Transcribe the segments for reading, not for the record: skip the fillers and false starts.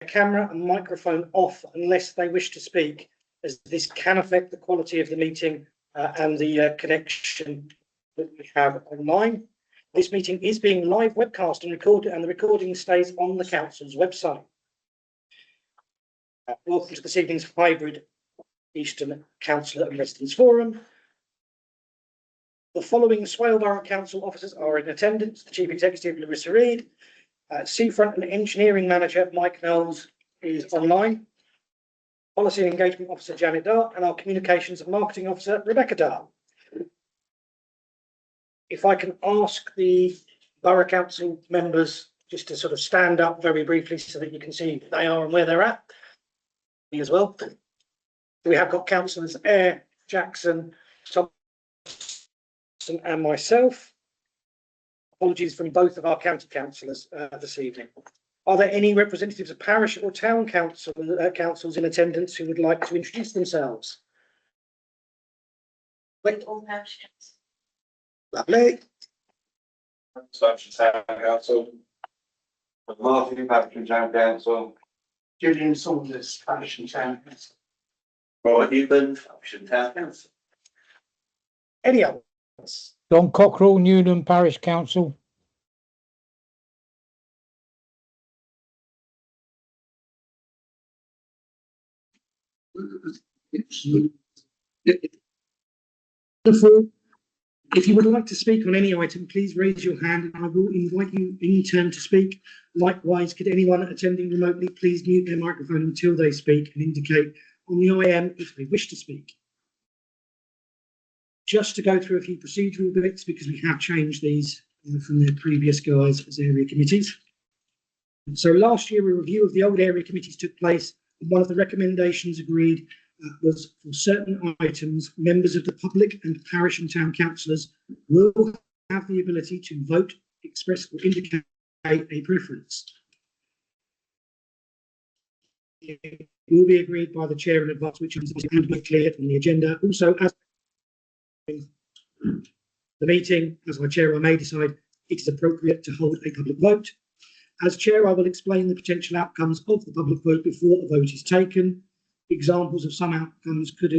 camera and microphone off unless they wish to speak, as this can affect the quality of the meeting and the connection that we have online. This meeting is being live webcast and recorded, and the recording stays on the council's website. Welcome to this evening's hybrid Eastern Councillor and Residents Forum. The following Swale Borough Council officers are in attendance: the Chief Executive, Larissa Reid, Seafront and Engineering Manager, Mike Knowles, is online, Policy and Engagement Officer, Janet Dart, and our Communications and Marketing Officer, Rebecca Dart. If I can ask the Borough Council members just to sort of stand up very briefly so that you can see who they are and where they're at, me as well. We have got Councillors Eyre, Jackson, Thompson and myself. Apologies from both of our county councillors this evening. Are there any representatives of parish or town councils in attendance who would like to introduce themselves? Wait. Lovely. Such as Town Council, Martin, Patrick Town Council, Julian Saunders, Parish and Town Council. Robert Newman, Parish Town Council. Any others? John Cockrell, Newham Parish Council. If you would like to speak on any item, please raise your hand and I will invite you in turn to speak. Likewise, could anyone attending remotely please mute their microphone until they speak and indicate on the IM if they wish to speak. Just to go through a few procedural bits, because we have changed these from their previous guise as area committees. So last year, a review of the old area committees took place, and one of the recommendations agreed was for certain items, members of the public and parish and town councillors will have the ability to vote, express or indicate a preference. It will be agreed by the chair in advance, which is clear on the agenda. Also, as the meeting, as our chair, I may decide it is appropriate to hold a public vote. As chair, I will explain the potential outcomes of the public vote before a vote is taken. Examples of some outcomes could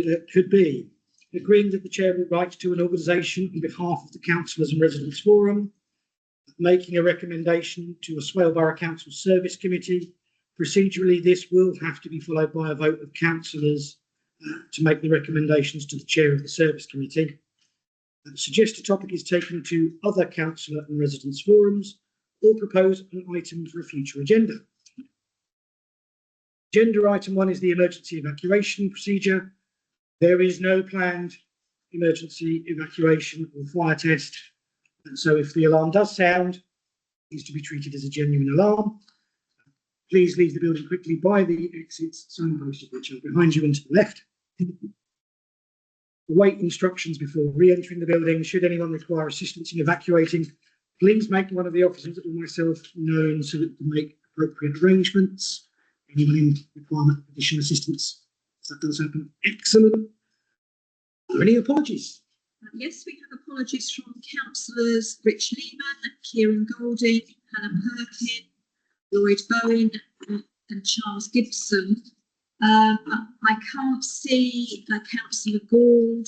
be agreeing that the chair will write to an organisation on behalf of the Councillors and Residents Forum, making a recommendation to a Swale Borough Council Service Committee. Procedurally, this will have to be followed by a vote of councillors to make the recommendations to the chair of the Service Committee. Suggest a topic is taken to other councillor and residents forums, or propose an item for a future agenda. Agenda item 1 is the emergency evacuation procedure. There is no planned emergency evacuation or fire test, and so if the alarm does sound, it is to be treated as a genuine alarm. Please leave the building quickly by the exits signposted, which are behind you and to the left. Await instructions before re-entering the building. Should anyone require assistance in evacuating, please make one of the officers or myself known so that we can make appropriate arrangements. Anyone in requirement of additional assistance? If that does happen, excellent. Are there any apologies? Yes, we have apologies from councillors Rich Lehman, Kieran Golding, Hannah Perkin, Lloyd Bowen and Charles Gibson. I can't see Councillor Gould,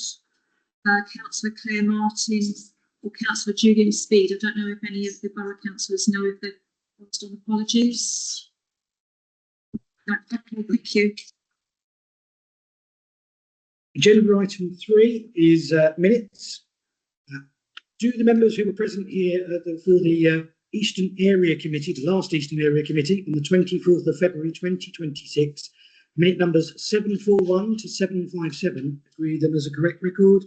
Councillor Claire Martin or Councillor Julian Speed. I don't know if any of the borough councillors know if they've passed on apologies. No, okay, thank you. Agenda item 3 is minutes. Do the members who were present here for the Eastern Area Committee, the last Eastern Area Committee on the 24th of February 2026, minute numbers 741 to 757, agree them as a correct record?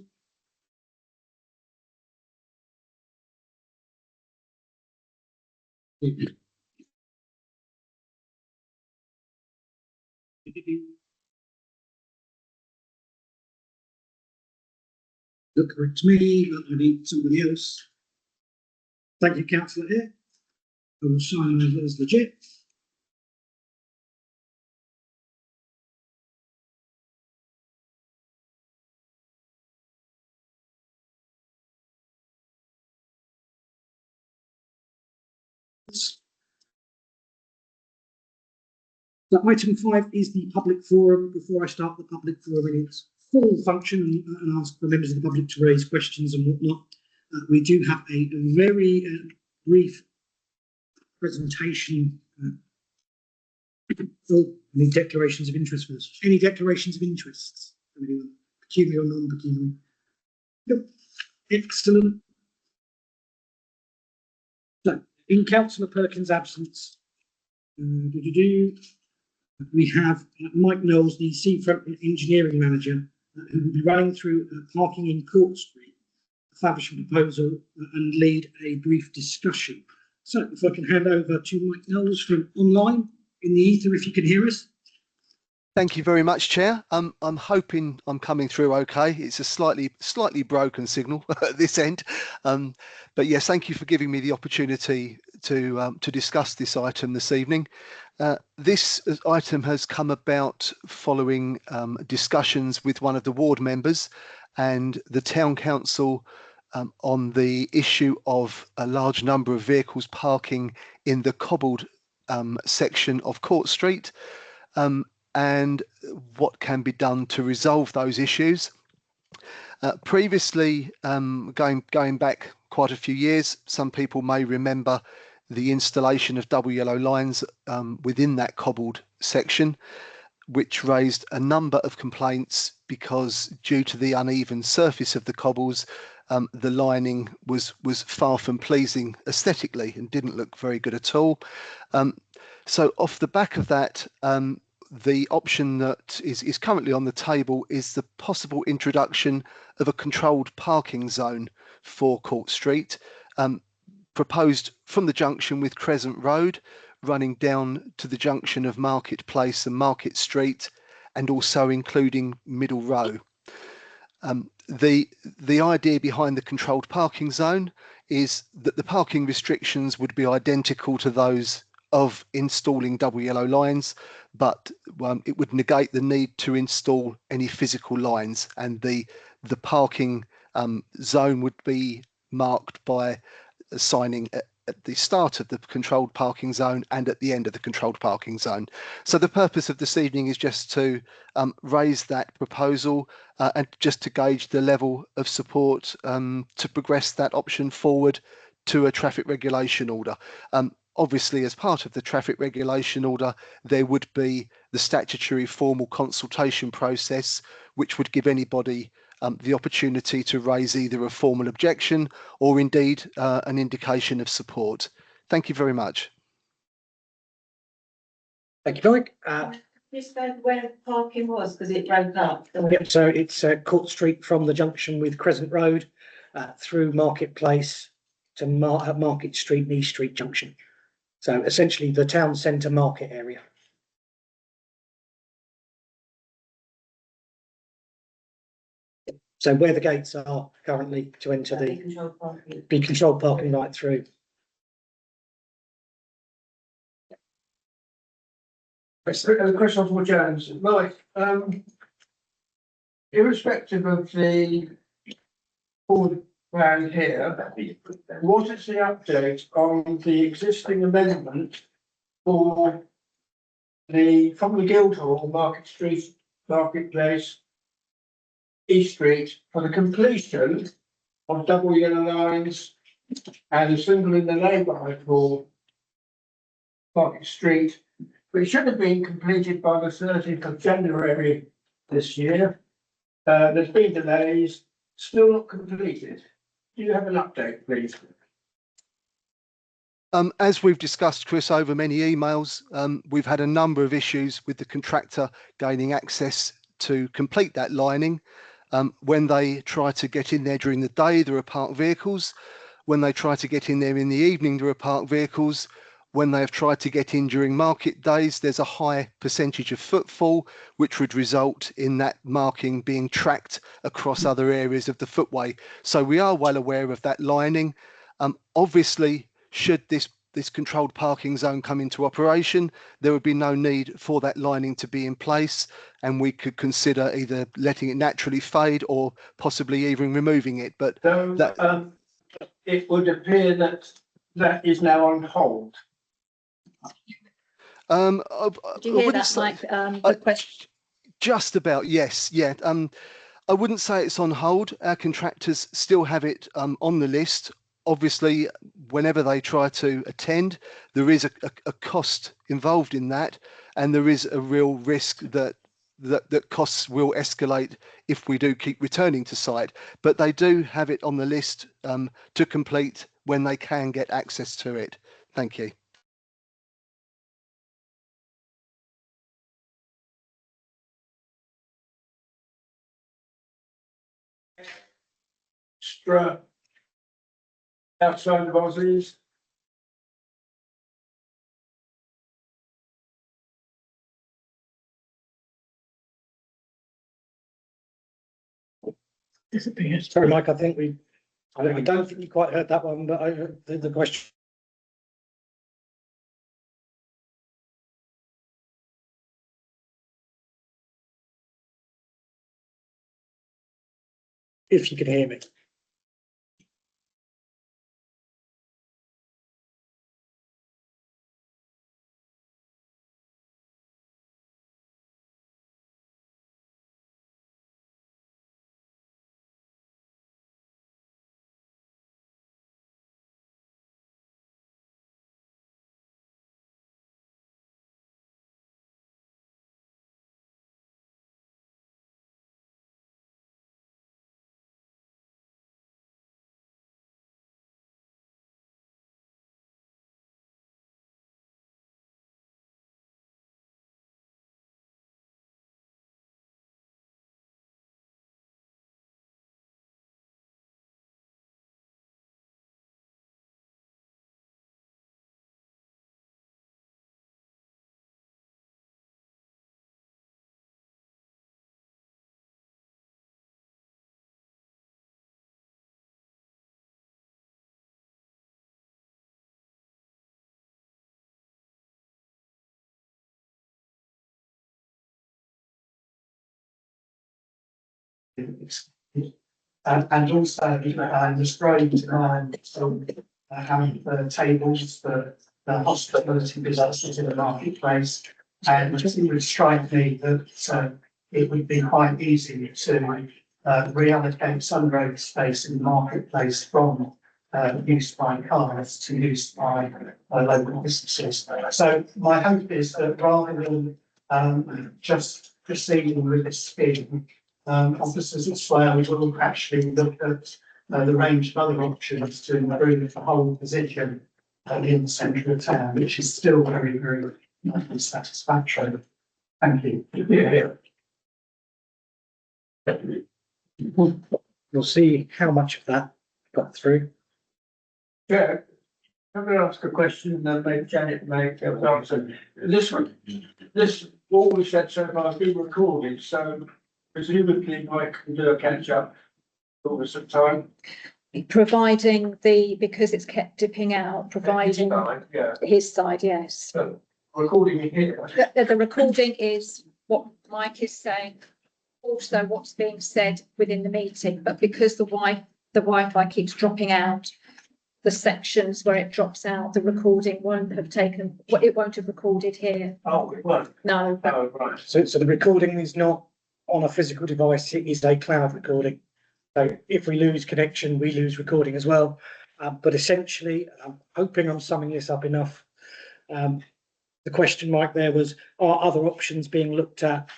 Look correct to me, but I need somebody else. Thank you, Councillor here. I will sign over as legit. So item 5 is the public forum. Before I start the public forum in its full function and ask the members of the public to raise questions and whatnot, we do have a very brief presentation. Any declarations of interest first? Any declarations of interests? Anyone? Peculiar or non-peculiar? Yep. Excellent. So, in Councillor Perkins' absence, we have Mike Knowles, the Seafront Engineering Manager, who will be running through parking in Court Street, a Faversham proposal, and lead a brief discussion. So, if I can hand over to Mike Knowles from online in the ether, if you can hear us. Thank you very much, Chair. I'm hoping I'm coming through okay. It's a slightly broken signal at this end, but yes, thank you for giving me the opportunity to discuss this item this evening. This item has come about following discussions with one of the ward members and the Town Council on the issue of a large number of vehicles parking in the cobbled section of Court Street. And what can be done to resolve those issues. Previously, going back quite a few years, some people may remember the installation of double yellow lines within that cobbled section, which raised a number of complaints because due to the uneven surface of the cobbles, the lining was far from pleasing aesthetically and didn't look very good at all. So off the back of that, the option that is currently on the table is the possible introduction of a controlled parking zone for Court Street, proposed from the junction with Crescent Road, running down to the junction of Market Place and Market Street, and also including Middle Row. The idea behind the controlled parking zone is that the parking restrictions would be identical to those of installing double yellow lines, but it would negate the need to install any physical lines, and the parking zone would be marked by signing at the start of the controlled parking zone and at the end of the controlled parking zone. So the purpose of this evening is just to raise that proposal and just to gauge the level of support to progress that option forward to a traffic regulation order. Obviously, as part of the traffic regulation order, there would be the statutory formal consultation process, which would give anybody the opportunity to raise either a formal objection or indeed an indication of support. Thank you very much. Thank you, Mike. Just where parking was, because it broke up. Yep, so it's Court Street from the junction with Crescent Road through Market Place to Market Street and East Street Junction. So essentially the town centre market area. So where the gates are currently to enter the controlled parking right through. A question for James. Mike, irrespective of the board plan here, what is the update on the existing amendment for from the Guildhall, Market Street, Marketplace, East Street, for the completion of double yellow lines and a single in the neighbourhood for Market Street, which should have been completed by the 30th of January this year. There's been delays, still not completed. Do you have an update, please? As we've discussed, Chris, over many emails, we've had a number of issues with the contractor gaining access to complete that lining. When they try to get in there during the day, there are parked vehicles. When they try to get in there in the evening, there are parked vehicles. When they have tried to get in during market days, there's a high percentage of footfall, which would result in that marking being tracked across other areas of the footway. So we are well aware of that lining. Obviously, should this controlled parking zone come into operation, there would be no need for that lining to be in place, and we could consider either letting it naturally fade or possibly even removing it. But so, it would appear that is now on hold. Did you hear wouldn't that, say- Mike? I- The question. Just about, yes, yeah. I wouldn't say it's on hold. Our contractors still have it on the list. Obviously, whenever they try to attend, there is a cost involved in that, and there is a real risk that costs will escalate if we do keep returning to site. But they do have it on the list to complete when they can get access to it. Thank you. Extra outside of Aussies. Sorry, Mike, I don't think you quite heard that one, but I heard the question. If you can hear me. And also, the straying time from having the tables for the hospitality businesses in the marketplace. And it would strike me that it would be quite easy to reallocate some road space in the marketplace from use by cars to use by local businesses. So my hope is that rather than just proceeding with this scheme, officers as well will actually look at the range of other options to improve the whole position in the centre of town, which is still very, very satisfactory. Thank you. We'll see how much of that got through. Yeah. I'm going to ask a question and then maybe Janet may answer. This, what we said so far has been recorded, so presumably Mike can do a catch up over some time. Providing because it's kept dipping out, providing Yeah, his side, yes. so recording it here. The recording is what Mike is saying, also what's being said within the meeting, but because the Wi-Fi keeps dropping out, the sections where it drops out, the recording won't have recorded here. Oh, it won't. No, but Oh, right. So the recording is not on a physical device, it is a cloud recording. So if we lose connection, we lose recording as well. But essentially, I'm hoping I'm summing this up enough. The question, Mike, there was, are other options being looked at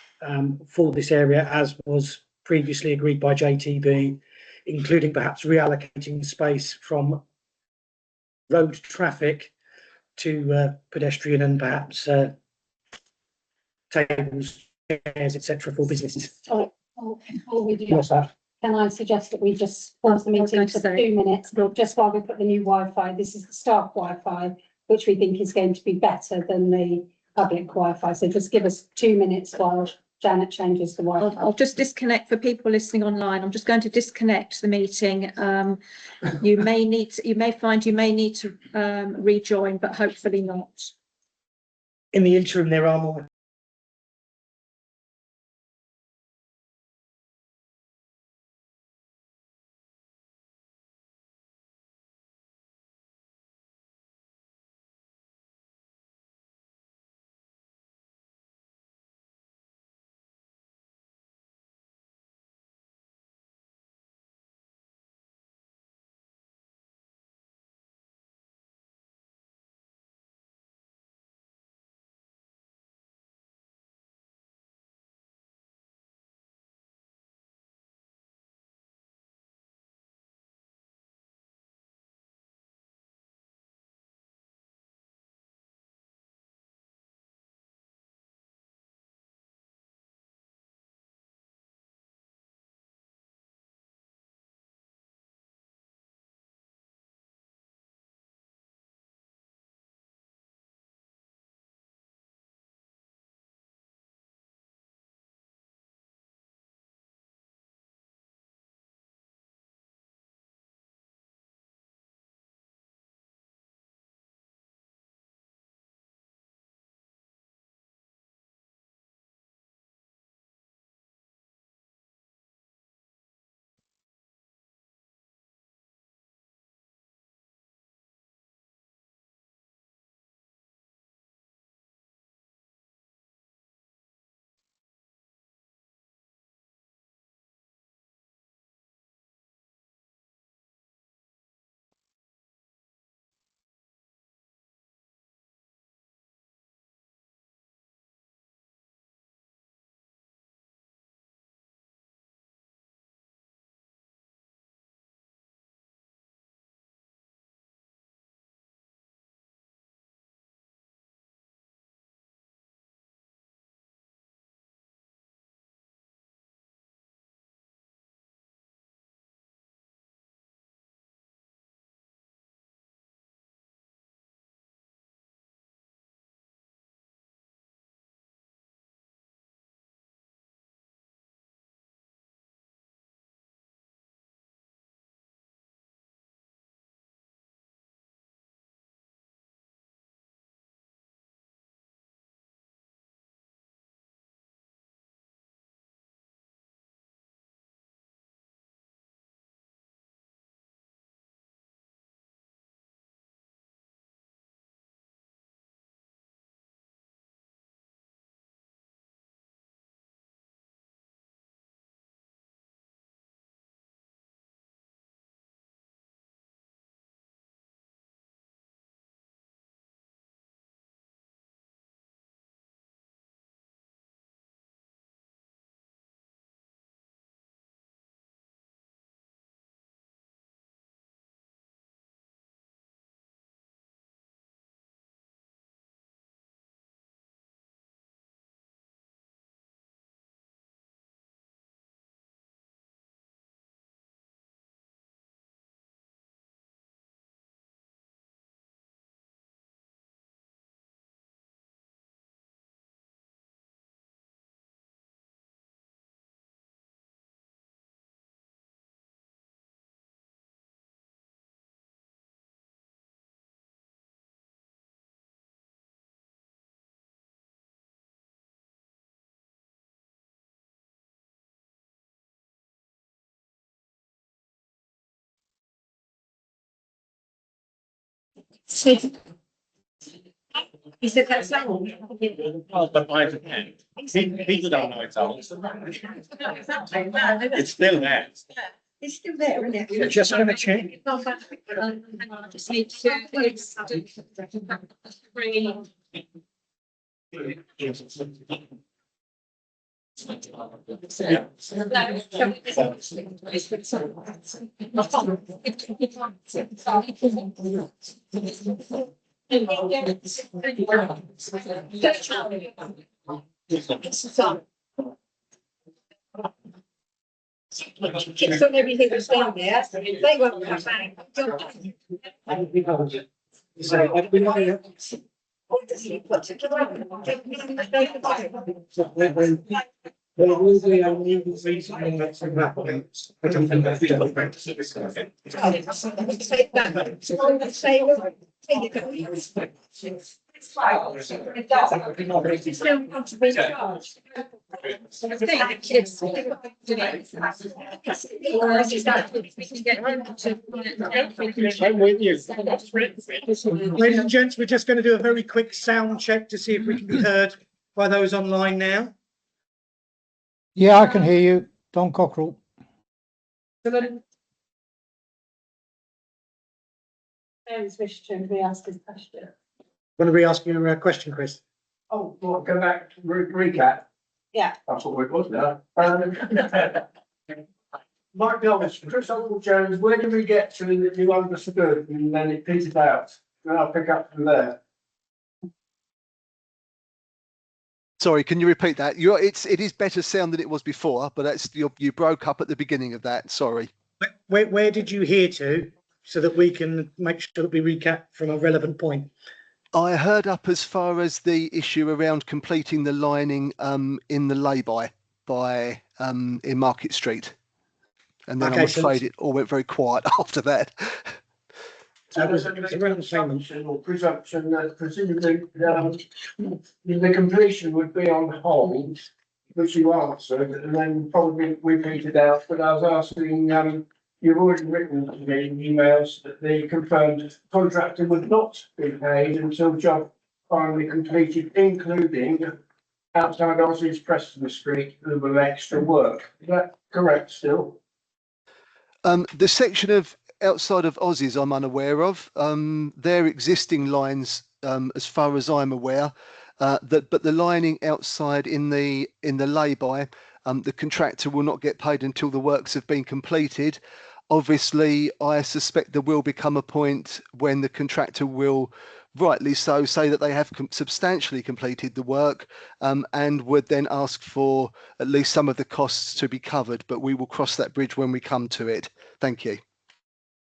for this area, as was previously agreed by JTB, including perhaps reallocating space from road traffic to pedestrian and perhaps tables, chairs, etc. for businesses. Before we do What's that, that? can I suggest that we just pause the meeting for 2 minutes, just while we put the new Wi-Fi, this is the staff Wi-Fi, which we think is going to be better than the public Wi-Fi. So just give us 2 minutes while Janet changes the Wi-Fi. I'll just disconnect for people listening online. I'm just going to disconnect the meeting. You may find you may need to rejoin, but hopefully not. In the interim, there are more He said that's old. Oh, but I can. People don't know it's old. It's still there. It's still there, isn't it? Just going to check. Hang on, I just need to. So everything was down there, they won't come back. What does he put it? There will be a legal reason in that from that point. I don't think that's the Still want to be charged. I'm with you. Ladies and gents, we're just going to do a very quick sound check to see if we can be heard by those online now. Yeah, I can hear you. Don Cockrell. Mary's wish to re-ask his question. Want to re-ask you a question, Chris? Oh, well, go back to recap. Yeah. That's what it was now. Mike Thomas, Chris Uncle Jones, where did we get to that you understood and then it petered out? And I'll pick up from there. Sorry, can you repeat that? It is better sound than it was before, but that's you broke up at the beginning of that. Sorry. Where did you hear to, so that we can make sure that we recap from a relevant point? I heard up as far as the issue around completing the lining in the lay-by in Market Street, and then Okay, I'm so afraid it all went very quiet after that. So it was around the same. Assumption or presumption that presumably the completion would be on hold, which you answered, and then probably repeated out. But I was asking, you've already written to me in emails that the confirmed contractor would not be paid until job finally completed, including outside Aussie's Preston Street with extra work. Is that correct still? The section of outside of Aussie's I'm unaware of. Their existing lines, as far as I'm aware, but the lining outside in the lay-by, the contractor will not get paid until the works have been completed. Obviously, I suspect there will become a point when the contractor will, rightly so, say that they have substantially completed the work, and would then ask for at least some of the costs to be covered. But we will cross that bridge when we come to it. Thank you.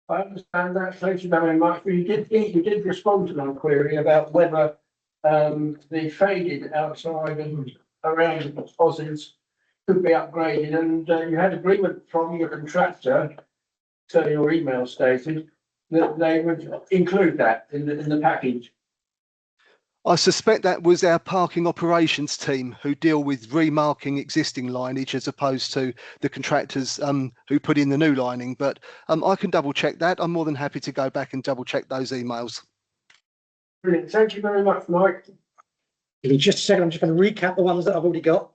I understand that. Thank you very much. But you did respond to my query about whether the faded outside and around Aussies could be upgraded, and you had agreement from your contractor, so your email stated, that they would include that in the package. I suspect that was our parking operations team who deal with remarking existing lineage as opposed to the contractors who put in the new lining. But I can double check that. I'm more than happy to go back and double check those emails. Brilliant. Thank you very much, Mike. Give me just a second. I'm just going to recap the ones that I've already got.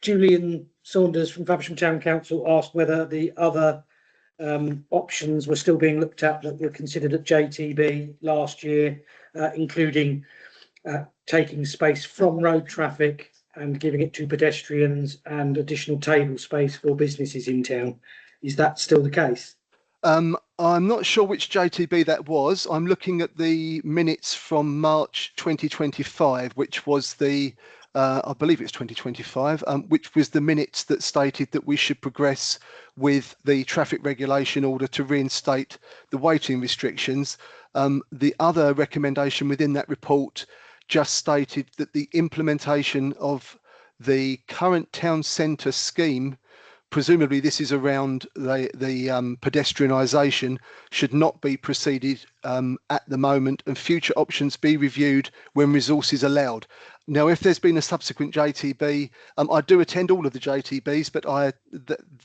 Julian Saunders from Faversham Town Council asked whether the other options were still being looked at that were considered at JTB last year, including taking space from road traffic and giving it to pedestrians and additional table space for businesses in town. Is that still the case? I'm not sure which JTB that was. I'm looking at the minutes from March 2025, which was the, I believe it's 2025, which was the minutes that stated that we should progress with the traffic regulation order to reinstate the waiting restrictions. The other recommendation within that report just stated that the implementation of the current town centre scheme, presumably this is around the pedestrianisation, should not be proceeded at the moment, and future options be reviewed when resources allowed. Now, if there's been a subsequent JTB, I do attend all of the JTBs, but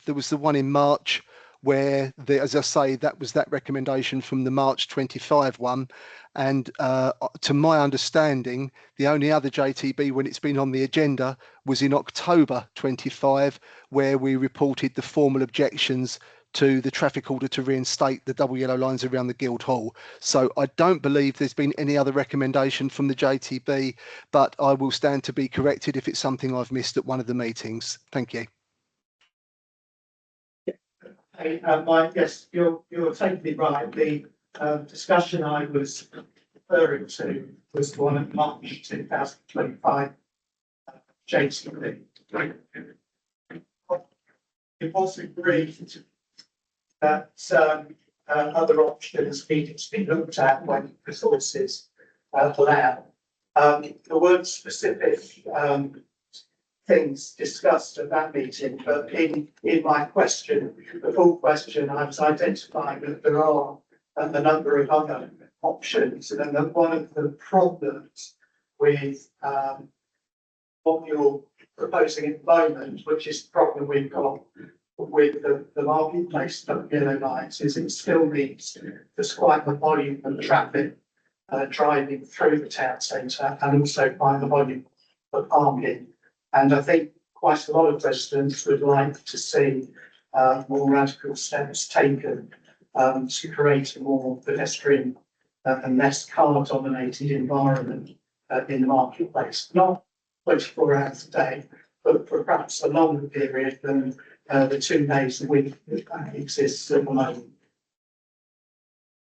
there was the one in March where as I say, that was that recommendation from the March 25 one. And to my understanding, the only other JTB when it's been on the agenda was in October 25, where we reported the formal objections to the traffic order to reinstate the double yellow lines around the Guildhall. So I don't believe there's been any other recommendation from the JTB, but I will stand to be corrected if it's something I've missed at one of the meetings. Thank you. Hey, Mike, yes, you're totally right. The discussion I was referring to was the one at March 2025 JTB. It was agreed that other options needed to be looked at when resources allow. There weren't specific things discussed at that meeting, but in my question, the full question, I was identifying that there are a number of other options, and that one of the problems with what you're proposing at the moment, which is the problem we've got with the marketplace yellow lines, is it still needs there's quite a volume of traffic driving through the town centre, and also quite a volume of parking. And I think quite a lot of residents would like to see more radical steps taken to create a more pedestrian and less car-dominated environment in the marketplace. Not 24 hours a day, but for perhaps a longer period than the 2 days a week that exists at the moment.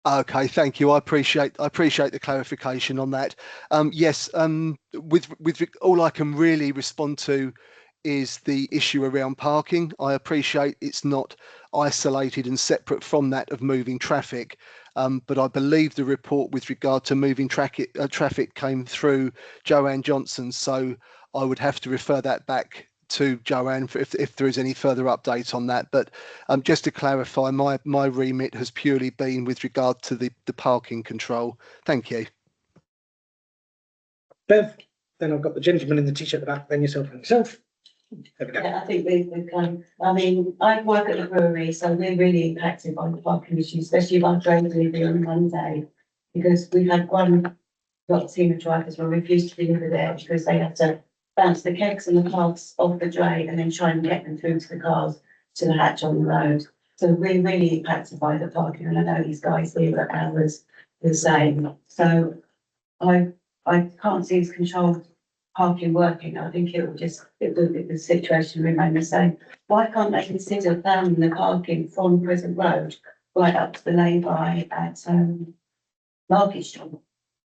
Okay, thank you. I appreciate the clarification on that. Yes, with all I can really respond to is the issue around parking. I appreciate it's not isolated and separate from that of moving traffic, but I believe the report with regard to moving traffic came through Joanne Johnson, so I would have to refer that back to Joanne if there is any further update on that. But just to clarify, my remit has purely been with regard to the parking control. Thank you. Bev, then I've got the gentleman in the t-shirt at the back, then yourself and yourself. There we go. Yeah, I think we've kind I mean, I work at the brewery, so we're really impacted by the parking issue, especially if I'm train delivery on Monday, because we've had one team of drivers who refused to deliver there because they had to bounce the kegs and the casks off the dray and then try and get them through to the cars to the hatch on the road. So we're really impacted by the parking, and I know these guys here at ours the same. So I can't see this controlled parking working. I think the situation remain the same. Why can't they consider planning the parking from Present Road right up to the lay-by at Market Street?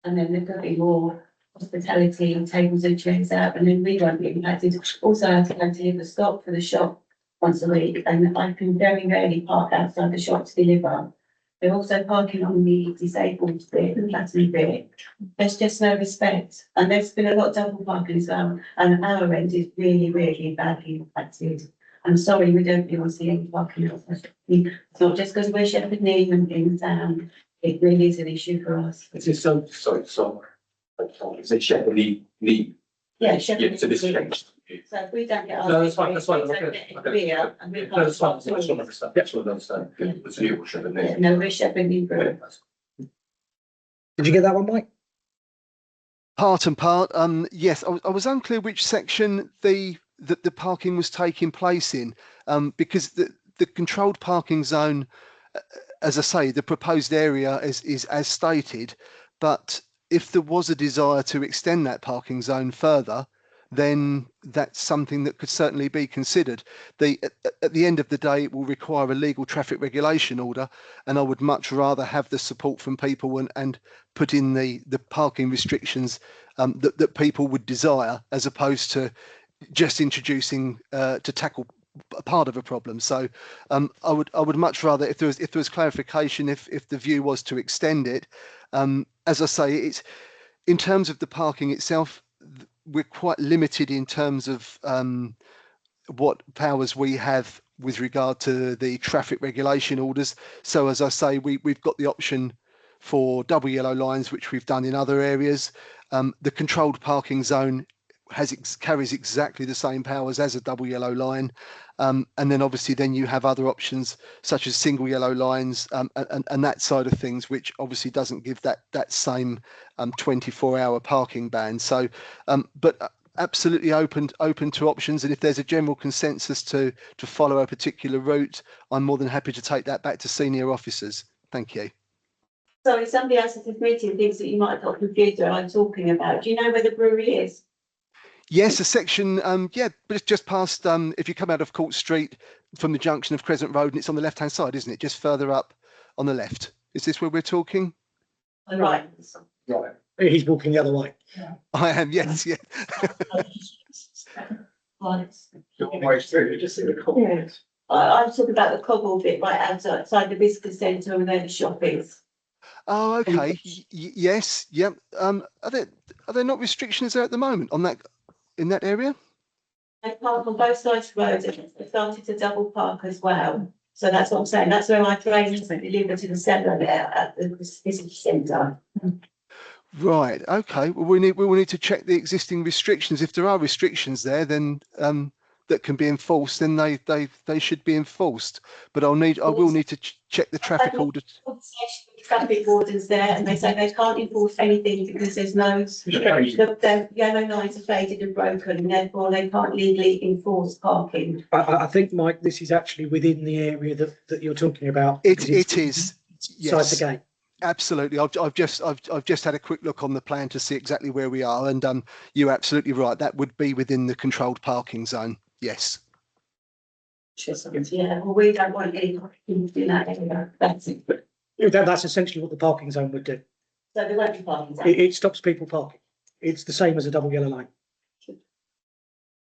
And then there could be more hospitality tables and chairs out, and then we won't be impacted. Also, I have to go to deliver stock for the shop once a week, and I can very rarely park outside the shop to deliver. They're also parking on the disabled bit, the platinum bit. There's just no respect, and there's been a lot of double parking as well, and our end is really, really badly impacted. I'm sorry, we don't really want to see any parking. It's not just because we're Shepherd Neame and in town, it really is an issue for us. This is so, is it Shepherd Neame? Yeah, Shepherd. Yeah, so this changed. So if we don't get our. No, that's fine, that's fine. we don't Okay, get okay. clear and we No, can't that's fine, stop that's what I understand. That's what I understand. It's you, Shepherd Yeah, Neame. no, we're Shepherd Neame Group. Did you get that one, Mike? Part and part. Yes, I was unclear which section the parking was taking place in, because the controlled parking zone, as I say, the proposed area is as stated, but if there was a desire to extend that parking zone further, then that's something that could certainly be considered. At the end of the day, it will require a legal traffic regulation order, and I would much rather have the support from people and put in the parking restrictions that people would desire, as opposed to just introducing to tackle a part of a problem. So I would much rather, if there was clarification, if the view was to extend it. As I say, it's in terms of the parking itself, we're quite limited in terms of what powers we have with regard to the traffic regulation orders. So as I say, we've got the option for double yellow lines, which we've done in other areas. The controlled parking zone carries exactly the same powers as a double yellow line. And then obviously then you have other options such as single yellow lines and that side of things, which obviously doesn't give that same 24-hour parking ban. So, but absolutely open to options. And if there's a general consensus to follow a particular route, I'm more than happy to take that back to senior officers. Thank you. Sorry, somebody else at this meeting thinks that you might have got confused what I'm talking about. Do you know where the brewery is? Yes, a section, yeah, but it's just past, if you come out of Court Street from the junction of Crescent Road, and it's on the left-hand side, isn't it? Just further up on the left. Is this where we're talking? Right. Right. He's walking the other way. I am, yes, yeah. I'm talking about the cobble bit right outside the business centre and where the shop is. Oh, okay. Yes, yep. Are there not restrictions there at the moment on that in that area? They park on both sides of the road and they started to double park as well. So that's what I'm saying. That's where my trains delivered to the centre there at the business centre. Right. Okay. Well, we need to check the existing restrictions. If there are restrictions there, then that can be enforced, then they should be enforced. But I will need to check the traffic order. Traffic wardens there, and they say they can't enforce anything because there's no the yellow lines are faded and broken, and therefore they can't legally enforce parking. I think, Mike, this is actually within the area that you're talking about. It is. Yes. Side the gate. Absolutely. I've just had a quick look on the plan to see exactly where we are, and you're absolutely right. That would be within the controlled parking zone. Yes. Yeah, well, we don't want any parking in that area. That's it. That's essentially what the parking zone would do. So there won't be parking. It stops people parking. It's the same as a double yellow line,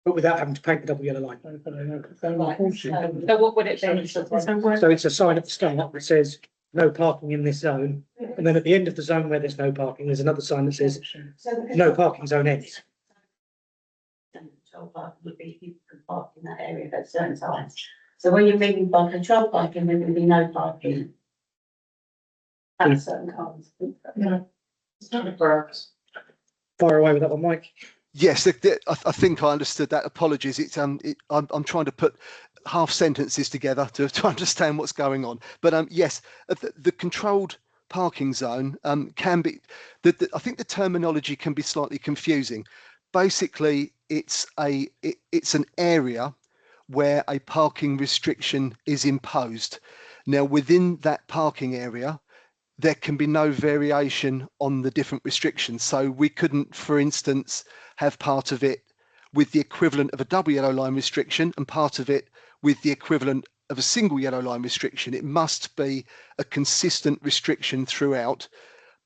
but without having to paint the double yellow line. So what would it be? So it's a sign at the start that says no parking in this zone, and then at the end of the zone where there's no parking, there's another sign that says no parking zone ends. Control parking would be people can park in that area at certain times. So when you're moving by control parking, there will be no parking at certain times. Yeah. Fire away with that one, Mike. Yes, I think I understood that. Apologies. I'm trying to put half sentences together to understand what's going on. But yes, the controlled parking zone can be. I think the terminology can be slightly confusing. Basically, it's an area where a parking restriction is imposed. Now, within that parking area, there can be no variation on the different restrictions. So we couldn't, for instance, have part of it with the equivalent of a double yellow line restriction and part of it with the equivalent of a single yellow line restriction. It must be a consistent restriction throughout,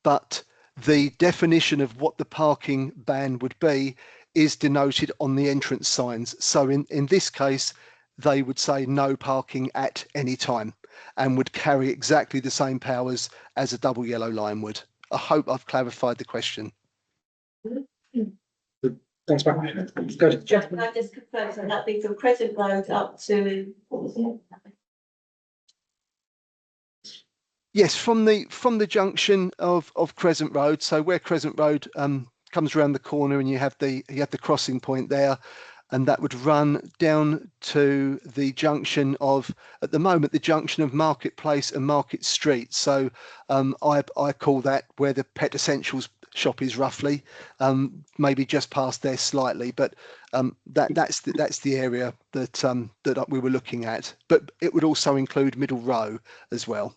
but the definition of what the parking ban would be is denoted on the entrance signs. So in this case, they would say no parking at any time and would carry exactly the same powers as a double yellow line would. I hope I've clarified the question. Thanks, Mike. Good. Can I just confirm, so that'd be from Crescent Road up to, what was it? Yes, from the junction of Crescent Road. So where Crescent Road comes around the corner, and you have the crossing point there, and that would run down to the junction of, at the moment, the junction of Marketplace and Market Street. So I call that where the Pet Essentials shop is roughly, maybe just past there slightly, but that's the area that we were looking at. But it would also include Middle Row as well.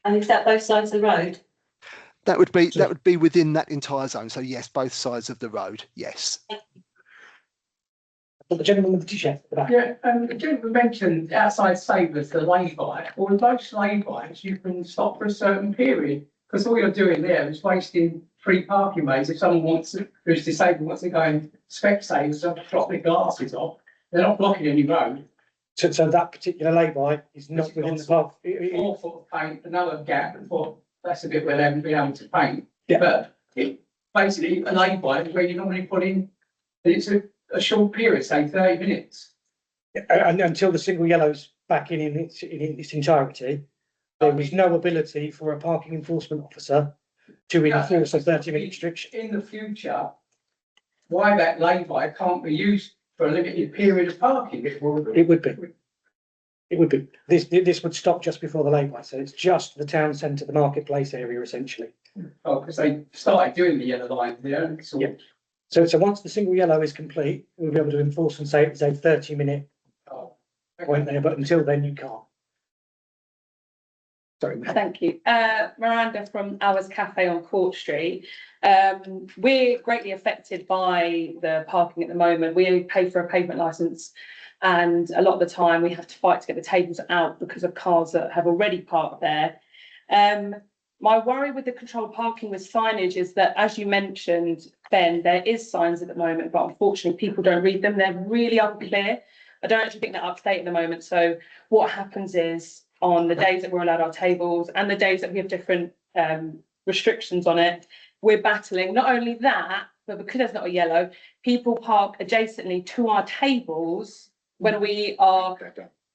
And is that both sides of the road? That would be within that entire zone. So yes, both sides of the road. Yes. The gentleman with the t-shirt at the back. Yeah, the gentleman mentioned outside Sabres, the lay-by. Well, with most lay-bys, you can stop for a certain period, because all you're doing there is wasting free parking bays. If someone who's disabled wants to go and spectate, so drop their glasses off, they're not blocking any road. So that particular lay-by is not within the park. 4 foot of paint, another gap, and that's a bit where they haven't been able to paint. Yeah. But basically, a lay-by is where you normally put in, it's a short period, say 30 minutes. And until the single yellow's back in its entirety, there was no ability for a parking enforcement officer to enforce a 30-minute restriction. In the future, why that lay-by can't be used for a limited period of parking. It would be. It would be. This would stop just before the lay-by, so it's just the town centre, the marketplace area essentially. Oh, because they started doing the yellow line there. Yeah. So once the single yellow is complete, we'll be able to enforce and say it's a 30-minute point there, but until then you can't. Sorry, Matt. Thank you. Miranda from Hours Cafe on Court Street. We're greatly affected by the parking at the moment. We pay for a pavement licence, and a lot of the time we have to fight to get the tables out because of cars that have already parked there. My worry with the controlled parking with signage is that, as you mentioned, Ben, there is signs at the moment, but unfortunately people don't read them. They're really unclear. I don't actually think they're up to date at the moment. So what happens is, on the days that we're allowed our tables and the days that we have different restrictions on it, we're battling not only that, but because there's not a yellow, people park adjacently to our tables when we are,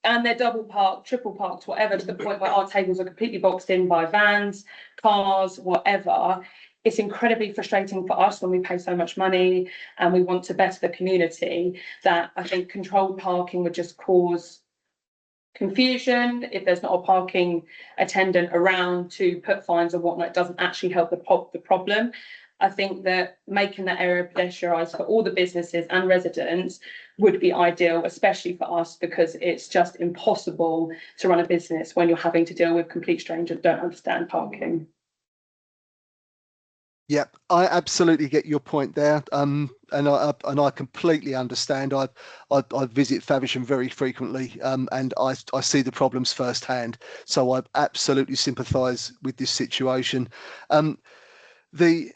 and they're double parked, triple parked, whatever, to the point where our tables are completely boxed in by vans, cars, whatever. It's incredibly frustrating for us when we pay so much money and we want to better the community, that I think controlled parking would just cause confusion. If there's not a parking attendant around to put fines and whatnot, it doesn't actually help the problem. I think that making that area pedestrianised for all the businesses and residents would be ideal, especially for us, because it's just impossible to run a business when you're having to deal with complete strangers that don't understand parking. Yeah, I absolutely get your point there, and I completely understand. I visit Faversham very frequently, and I see the problems firsthand. So I absolutely sympathise with this situation. The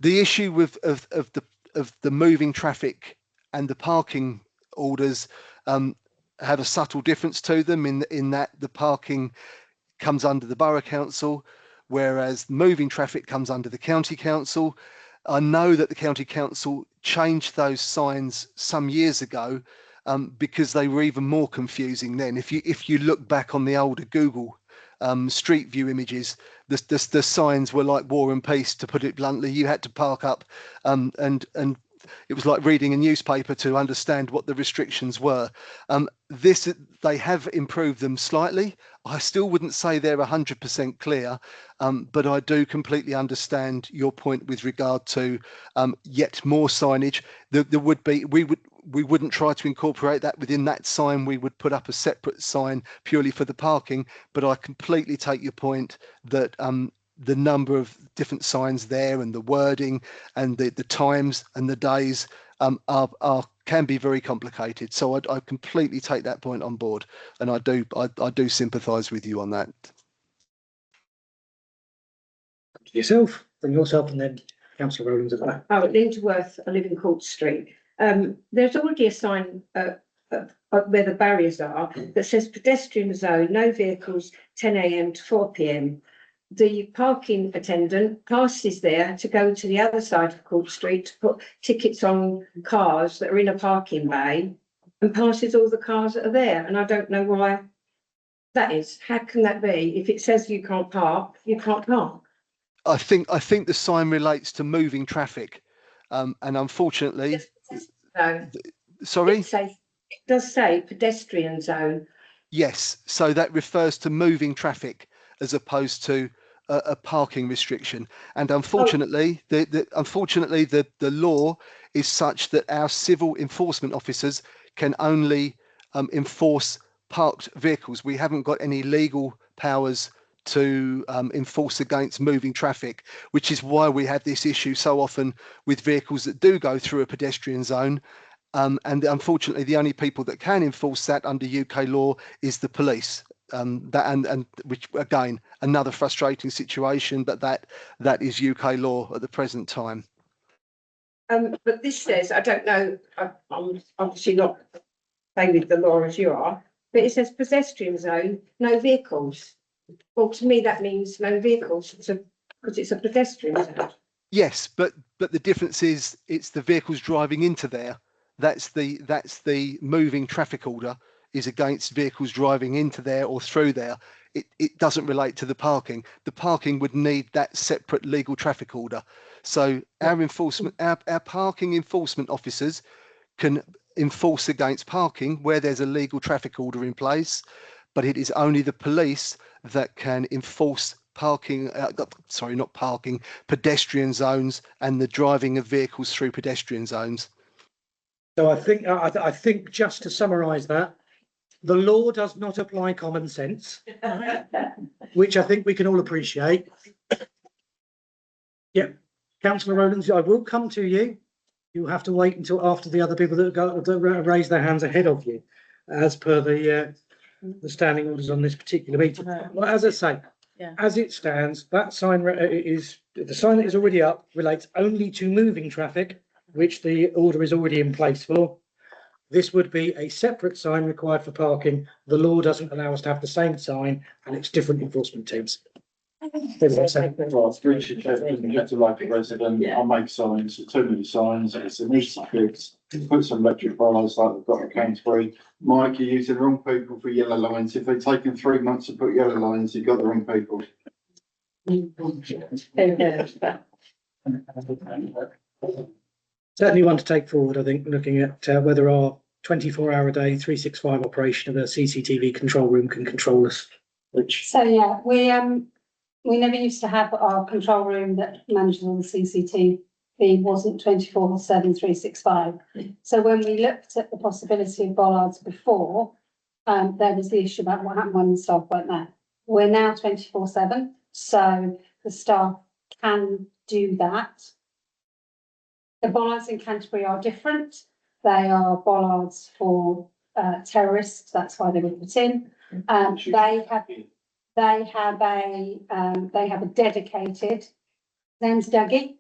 issue of the moving traffic and the parking orders have a subtle difference to them in that the parking comes under the Borough Council, whereas moving traffic comes under the County Council. I know that the County Council changed those signs some years ago because they were even more confusing then. If you look back on the older Google Street View images, the signs were like War and Peace, to put it bluntly. You had to park up and it was like reading a newspaper to understand what the restrictions were. They have improved them slightly. I still wouldn't say they're 100% clear, but I do completely understand your point with regard to yet more signage. There would be, we wouldn't try to incorporate that within that sign. We would put up a separate sign purely for the parking, but I completely take your point that the number of different signs there and the wording and the times and the days can be very complicated. So I completely take that point on board, and I do sympathise with you on that. Yourself, from yourself, and then Councillor Rowlands at the back. Oh, Lindsworth, I live in Court Street. There's already a sign where the barriers are that says pedestrian zone, no vehicles, 10 AM to 4 PM. The parking attendant passes there to go to the other side of Court Street to put tickets on cars that are in a parking bay, and passes all the cars that are there. And I don't know why that is. How can that be? If it says you can't park, you can't park. I think the sign relates to moving traffic, and unfortunately, sorry, it does say pedestrian zone. Yes, so that refers to moving traffic as opposed to a parking restriction. And unfortunately, the law is such that our civil enforcement officers can only enforce parked vehicles. We haven't got any legal powers to enforce against moving traffic, which is why we have this issue so often with vehicles that do go through a pedestrian zone. And unfortunately, the only people that can enforce that under UK law is the police. Which again, another frustrating situation, but that is UK law at the present time. But this says, I don't know, I'm obviously not playing with the law as you are, but it says pedestrian zone, no vehicles. Well, to me, that means no vehicles, because it's a pedestrian zone. Yes, but the difference is it's the vehicles driving into there. That's the moving traffic order is against vehicles driving into there or through there. It doesn't relate to the parking. The parking would need that separate legal traffic order. So our enforcement, our parking enforcement officers can enforce against parking where there's a legal traffic order in place, but it is only the police that can enforce parking, not parking, pedestrian zones and the driving of vehicles through pedestrian zones. So I think just to summarise that, the law does not apply common sense, which I think we can all appreciate. Yeah, Councillor Rowlands, I will come to you. You have to wait until after the other people that raise their hands ahead of you, as per the standing orders on this particular meeting. Well, as I say, as it stands, that sign is the sign that is already up relates only to moving traffic, which the order is already in place for. This would be a separate sign required for parking. The law doesn't allow us to have the same sign, and it's different enforcement teams. Well, Richard Chapman, just a local resident, I make signs, too many signs, it's an easy fix. Put some electric bars like we've got at Canterbury. Mike, you're using the wrong people for yellow lines. If they've taken 3 months to put yellow lines, you've got the wrong people. Certainly one to take forward, I think, looking at whether our 24-hour-a-day, 365 operation of a CCTV control room can control us. Which So yeah, we never used to have our control room that manages all the CCTV wasn't 24/7, 365. So when we looked at the possibility of bollards before, there was the issue about what happened when the staff weren't there. We're now 24/7, so the staff can do that. The bollards in Canterbury are different. They are bollards for terrorists. That's why they were put in. They have a dedicated. Name's Dougie,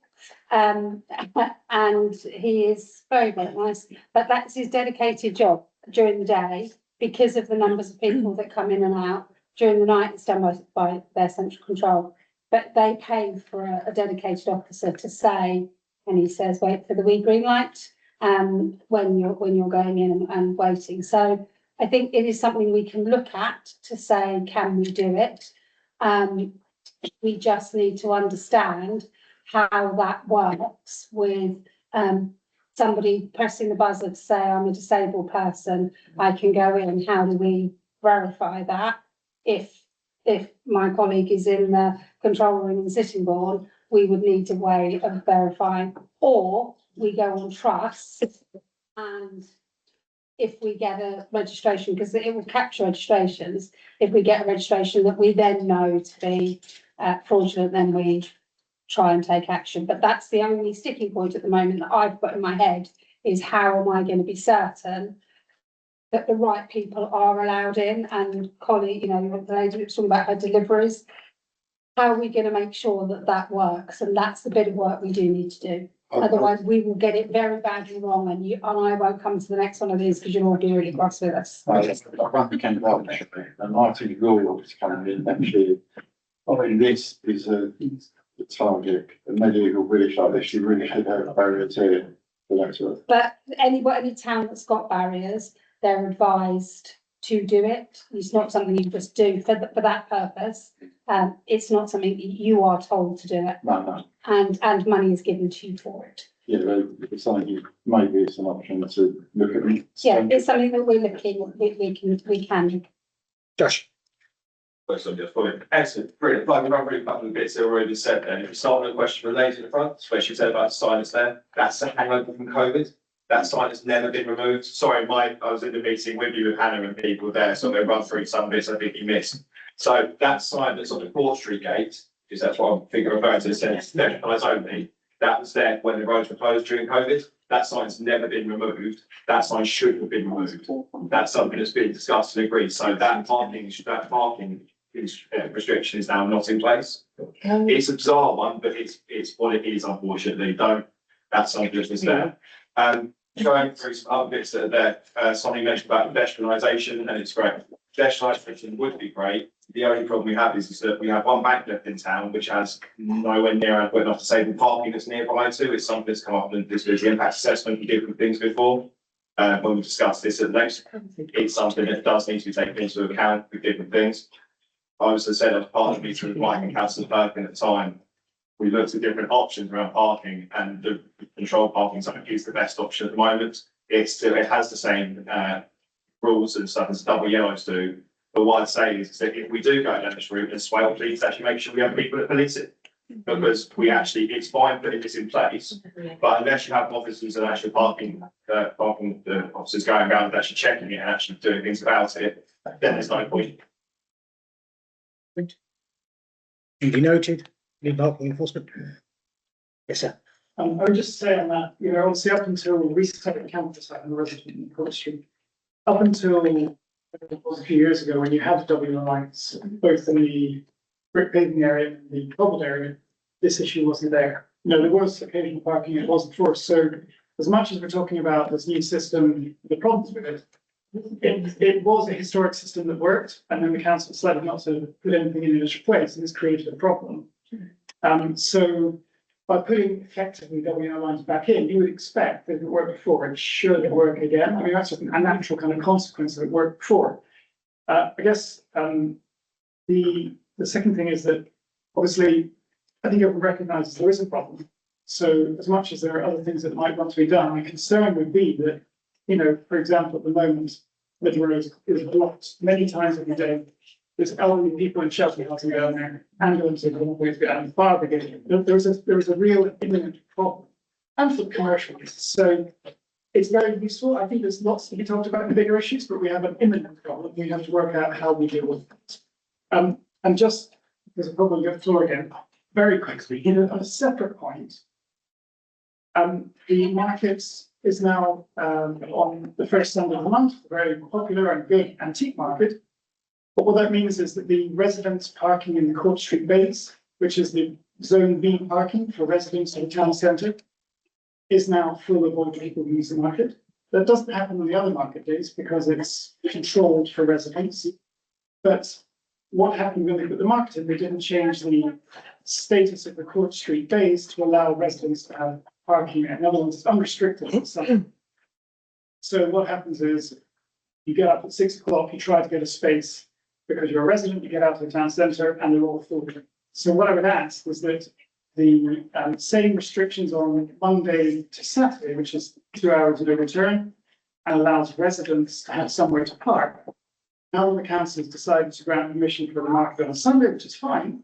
and he is very, very nice. But that's his dedicated job during the day because of the numbers of people that come in and out. During the night, it's done by their central control. But they pay for a dedicated officer to say, and he says, wait for the wee green light, when you're going in and waiting. So I think it is something we can look at to say, can we do it? We just need to understand how that works with somebody pressing the buzzer to say, I'm a disabled person, I can go in. How do we verify that? If my colleague is in the control room and sitting board, we would need a way of verifying, or we go on trust, and if we get a registration, because it will capture registrations, if we get a registration that we then know to be fraudulent, then we try and take action. But that's the only sticking point at the moment that I've got in my head, is how am I going to be certain that the right people are allowed in? And Connie, you know, the lady was talking about her deliveries. How are we going to make sure that that works? And that's the bit of work we do need to do. Otherwise, we will get it very badly wrong, and I won't come to the next one of these because you'll all be really cross with us. I run the Kent Road, and I think the law is coming in next year. I mean, this is a target, and medieval village like this, you really should have barriers here for that sort of. But any town that's got barriers, they're advised to do it. It's not something you just do for that purpose. It's not something you are told to do it. No. And money is given to you for it. Yeah, it's something maybe it's an option to look at. Yeah, it's something that we're looking, we can. Josh. Excellent, brilliant. Like, we've already a couple of bits that have already been said then. If you start with a question related to the front, especially said about the silence there, that's a hangover from COVID. That sign has never been removed. Sorry, Mike, I was in the meeting with you with Hannah and people there, so I'm going to run through some bits I think you missed. So that sign that's on the Court Street gate, because that's what I'm thinking referring to, says nationalised only. That was there when the roads were closed during COVID. That sign's never been removed. That sign should have been removed. That's something that's been discussed and agreed. So that parking restriction is now not in place. It's a bizarre one, but it's what it is, unfortunately. That's something that's there. Going through some other bits that are there, something mentioned about pedestrianisation, and it's great. Pedestrianisation would be great. The only problem we have is that we have one bank left in town which has nowhere near adequate enough disabled parking that's nearby to. It's something that's come up in this impact assessment we did with things before. When we discussed this at length, it's something that does need to be taken into account with different things. I was, as I said, I was part of the meeting with Mike and Councillor Perkin at the time. we looked at different options around parking, and the controlled parking zone is the best option at the moment. It has the same rules and stuff as double yellows do. But what I'd say is that if we do go down this route, then Swale, please actually make sure we have people that police it. Because it's fine putting this in place, but unless you have officers and actually parking the officers going around and actually checking it and actually doing things about it, then there's no point. Duly noted. Any parking enforcement? Yes, sir. I would just say on that, you know, obviously up until recently, the campus site and the resident in Court Street, up until it was a few years ago when you had double lines, both in the brick paving area and the cobbled area, this issue wasn't there. You know, there was occasional parking, it wasn't forced. So as much as we're talking about this new system, the problems with it, it was a historic system that worked, and then the council decided not to put anything in its place, and this created a problem. So by putting effectively WR lines back in, you would expect that if it worked before, it should work again. I mean, that's a natural kind of consequence of it worked before. I guess the second thing is that obviously I think everyone recognises there is a problem. So as much as there are other things that might want to be done, my concern would be that, you know, for example, at the moment, Middle Road is blocked many times every day. There's elderly people in shelter housing down there, ambulances on the way to go down, fire brigade. There is a real imminent problem, and for commercials. So it's very useful. I think there's lots to be talked about in the bigger issues, but we have an imminent problem. We have to work out how we deal with it. And just because I'll probably get the floor again, very quickly, you know, on a separate point, the markets is now on the first Sunday of the month, a very popular and good antique market. But what that means is that the residents parking in the Court Street bays, which is the Zone B parking for residents in the town centre, is now full of all people who use the market. That doesn't happen on the other market days because it's controlled for residents. But what happened when they put the market in, they didn't change the status of the Court Street bays to allow residents to have parking. In other words, it's unrestricted in summer. So what happens is you get up at 6 o'clock, you try to get a space because you're a resident, you get out to the town centre and they're all full. So what I would ask was that the same restrictions on Monday to Saturday, which is 2 hours of return, and allows residents to have somewhere to park. Now the council has decided to grant permission for the market on a Sunday, which is fine.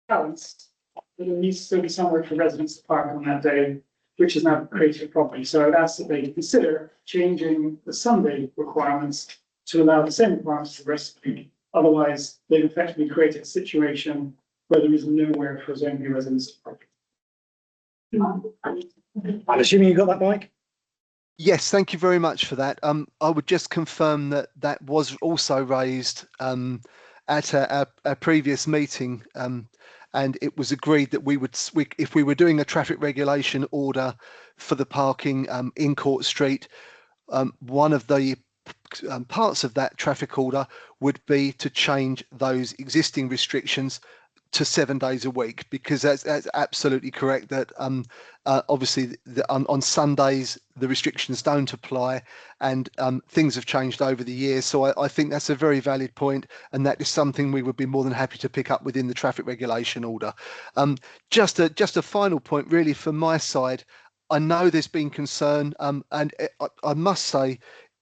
Balanced, but there needs to still be somewhere for residents to park on that day, which has now created a problem. So I would ask that they consider changing the Sunday requirements to allow the same requirements as the rest of the week. Otherwise, they've effectively created a situation where there is nowhere for Zone B residents to park. I'm assuming you got that, Mike? Yes, thank you very much for that. I would just confirm that that was also raised at a previous meeting, and it was agreed that if we were doing a traffic regulation order for the parking in Court Street, one of the parts of that traffic order would be to change those existing restrictions to 7 days a week, because that's absolutely correct that obviously on Sundays the restrictions don't apply, and things have changed over the years. So I think that's a very valid point, and that is something we would be more than happy to pick up within the traffic regulation order. Just a final point really from my side. I know there's been concern, and I must say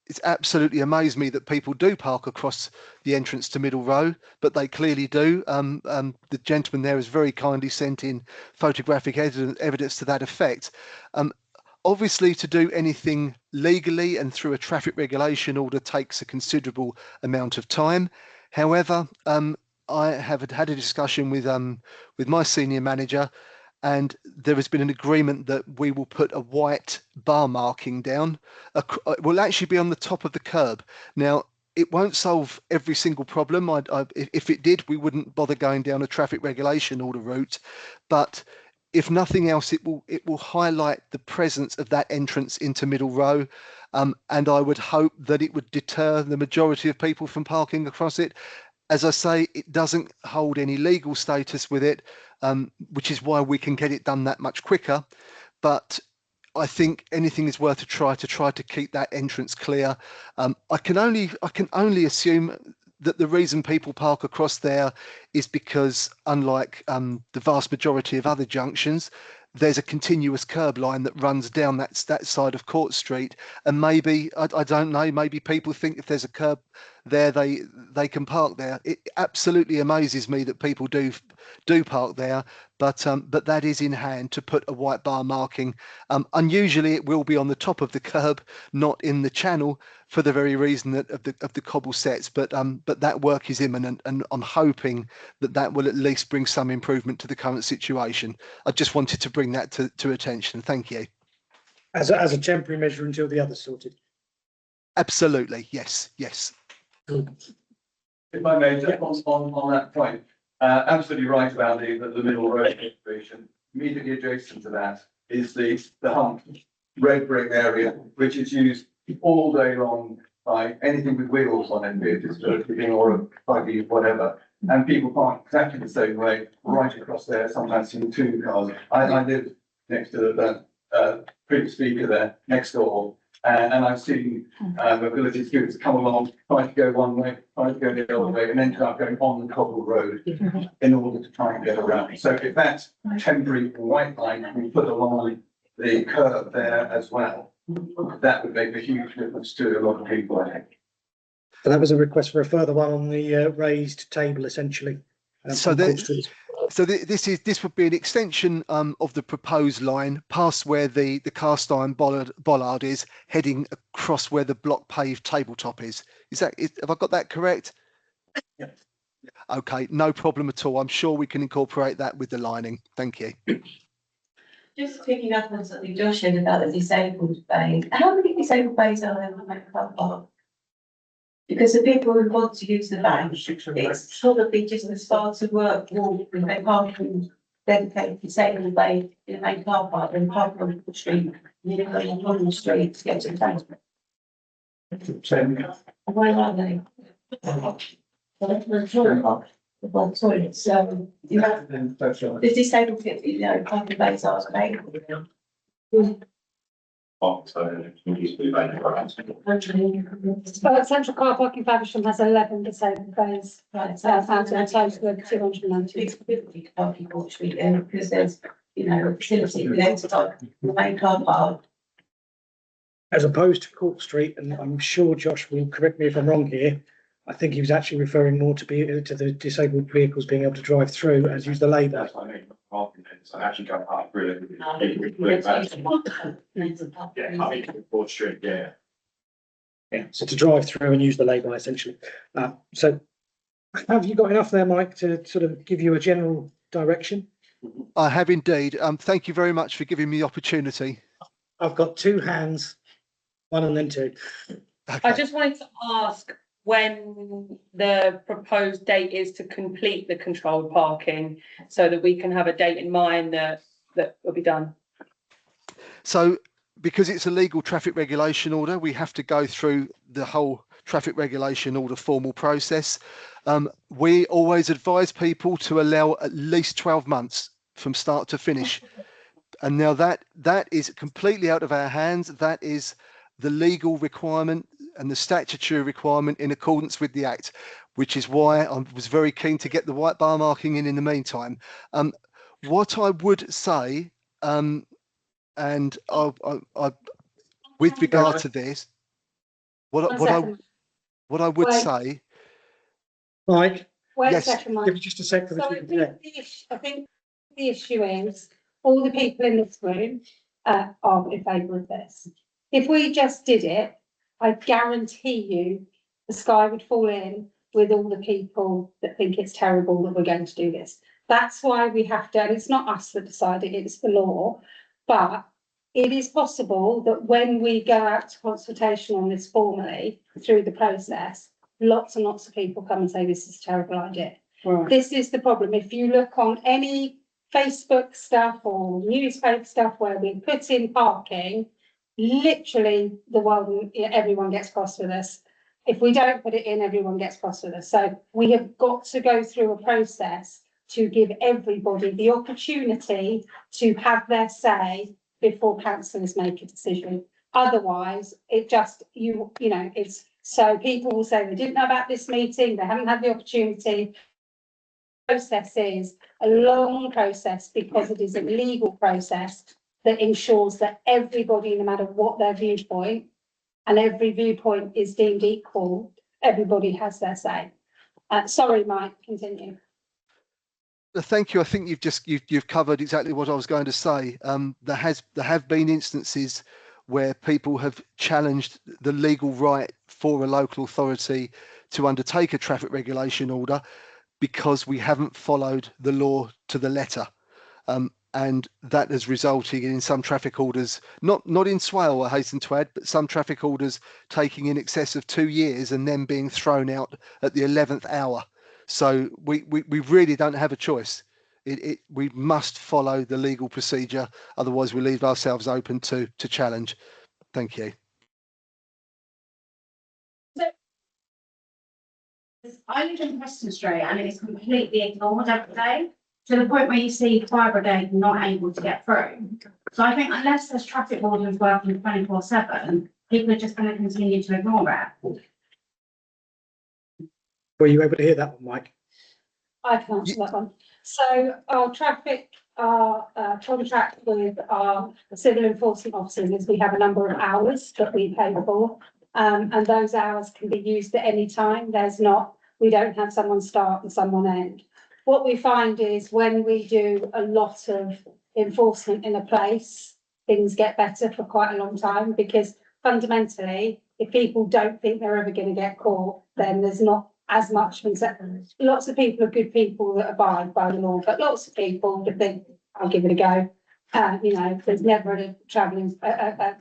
it's absolutely amazed me that people do park across the entrance to Middle Row, but they clearly do. The gentleman there has very kindly sent in photographic evidence to that effect. Obviously, to do anything legally and through a traffic regulation order takes a considerable amount of time. However, I have had a discussion with my senior manager, and there has been an agreement that we will put a white bar marking down. It will actually be on the top of the curb. Now, it won't solve every single problem. If it did, we wouldn't bother going down a traffic regulation order route. But if nothing else, it will highlight the presence of that entrance into Middle Row. And I would hope that it would deter the majority of people from parking across it. As I say, it doesn't hold any legal status with it, which is why we can get it done that much quicker. But I think anything is worth a try to keep that entrance clear. I can only assume that the reason people park across there is because, unlike the vast majority of other junctions, there's a continuous curb line that runs down that side of Court Street, and maybe I don't know, maybe people think if there's a curb there, they can park there. It absolutely amazes me that people do park there, but that is in hand to put a white bar marking. Unusually, it will be on the top of the curb, not in the channel, for the very reason that of the cobble sets. But that work is imminent, and I'm hoping that will at least bring some improvement to the current situation. I just wanted to bring that to attention. Thank you. As a temporary measure until the other's sorted. Absolutely, yes. If I may, just on that point, absolutely right about the middle road situation. Immediately adjacent to that is the hump red brick area, which is used all day long by anything with wheels on it, be it or a buggy, whatever. And people park exactly the same way right across there, sometimes in two cars. I live next to the previous speaker there, next door. And I've seen mobility scooters come along, trying to go one way, trying to go the other way, and ended up going on the cobble road in order to try and get around. So if that temporary white line can be put along the curb there as well, that would make a huge difference to a lot of people, I think. So that was a request for a further one on the raised table, essentially. This would be an extension of the proposed line past where the cast iron bollard is, heading across where the block paved tabletop is. Have I got that correct? Yeah. Okay, no problem at all. I'm sure we can incorporate that with the lining. Thank you. Just picking up on something Josh said about the disabled bays. How many disabled bays are there on that car park? Because the people who want to use the bank, it's probably just as far to work with their parking dedicated disabled bay in the main car park and park on the street, on the street to get to the bank. Where are they? Well, toilets, so you have the disabled people, parking bays are available. Central car parking Faversham has 11 disabled bays. Right, so out of a total of 290. Parking Court Street, because there's, a facility with the main car park. As opposed to Court Street, and I'm sure Josh will correct me if I'm wrong here, I think he was actually referring more to the disabled vehicles being able to drive through as use the labour. That's what I mean. So actually go up really. Yeah, I mean, Broad Street, yeah. Yeah, so to drive through and use the labour essentially. So have you got enough there, Mike, to sort of give you a general direction? I have indeed. Thank you very much for giving me the opportunity. I've got two hands, one and then two. Okay. I just wanted to ask when the proposed date is to complete the controlled parking, so that we can have a date in mind that will be done. So, because it's a legal traffic regulation order, we have to go through the whole traffic regulation order formal process. We always advise people to allow at least 12 months from start to finish. And now that is completely out of our hands. That is the legal requirement and the statutory requirement in accordance with the Act, which is why I was very keen to get the white bar marking in the meantime. What I would say, and I with regard to this, what I would say, Mike, Wait yes, a second, Mike. give me just a sec for So the I think the issue is all the people in this room are in favour of this. If we just did it, I guarantee you the sky would fall in with all the people that think it's terrible that we're going to do this. That's why we have to, and it's not us that decide it, it's the law, but it is possible that when we go out to consultation on this formally through the process, lots and lots of people come and say this is a terrible idea. Right. This is the problem. If you look on any Facebook stuff or newspaper stuff where we put in parking, literally the world, everyone gets cross with us. If we don't put it in, everyone gets cross with us. So we have got to go through a process to give everybody the opportunity to have their say before councillors make a decision. Otherwise, it just, it's So people will say they didn't know about this meeting, they haven't had the opportunity. Process is a long process because it is a legal process that ensures that everybody, no matter what their viewpoint, and every viewpoint is deemed equal, everybody has their say. Sorry, Mike, continue. Thank you. I think you've covered exactly what I was going to say. There have been instances where people have challenged the legal right for a local authority to undertake a traffic regulation order because we haven't followed the law to the letter. And that has resulted in some traffic orders, not in Swale, I hasten to add, but some traffic orders taking in excess of 2 years and then being thrown out at the 11th hour. So we really don't have a choice. We must follow the legal procedure, otherwise we leave ourselves open to challenge. Thank you. I live in Preston Street and it is completely ignored every day, to the point where you see fire brigade not able to get through. So I think unless there's traffic wardens working 24/7, people are just going to continue to ignore it. Were you able to hear that one, Mike? I can answer that one. So our contract with our civil enforcement officers is we have a number of hours that we pay for. And those hours can be used at any time. We don't have someone start and someone end. What we find is when we do a lot of enforcement in a place, things get better for quite a long time, because fundamentally, if people don't think they're ever going to get caught, then there's not as much. Lots of people are good people that abide by the law, but lots of people that think, I'll give it a go. There's never an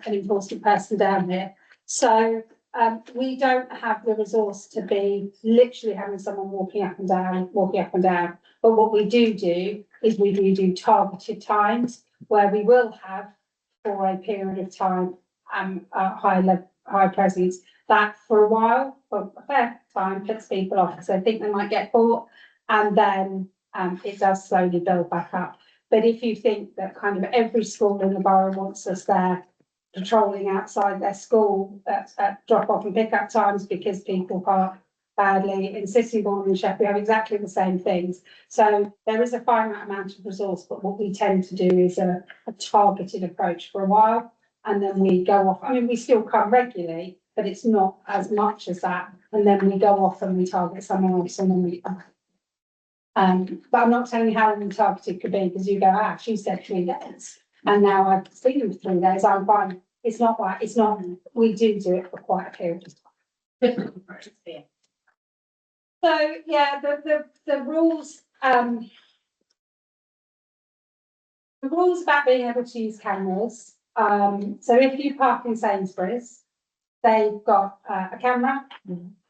enforcement person down here. So we don't have the resource to be literally having someone walking up and down. But what we do is we do targeted times where we will have, for a period of time, high presence that for a while, for a fair time, puts people off. So I think they might get caught, and then it does slowly build back up. But if you think that kind of every school in the borough wants us there patrolling outside their school at drop off and pick up times because people park badly, in Sittingbourne and Sheffield, we have exactly the same things. So there is a finite amount of resource, but what we tend to do is a targeted approach for a while, and then we go off. I mean, we still come regularly, but it's not as much as that. And then we go off and we target someone else, and then we. But I'm not telling you how long targeted could be, because you go, she said 3 days, and now I've seen them for 3 days. I'm fine. It's not like it's not. We do it for quite a period of time. So yeah, the rules. The rules about being able to use cameras. So if you park in Sainsbury's, they've got a camera,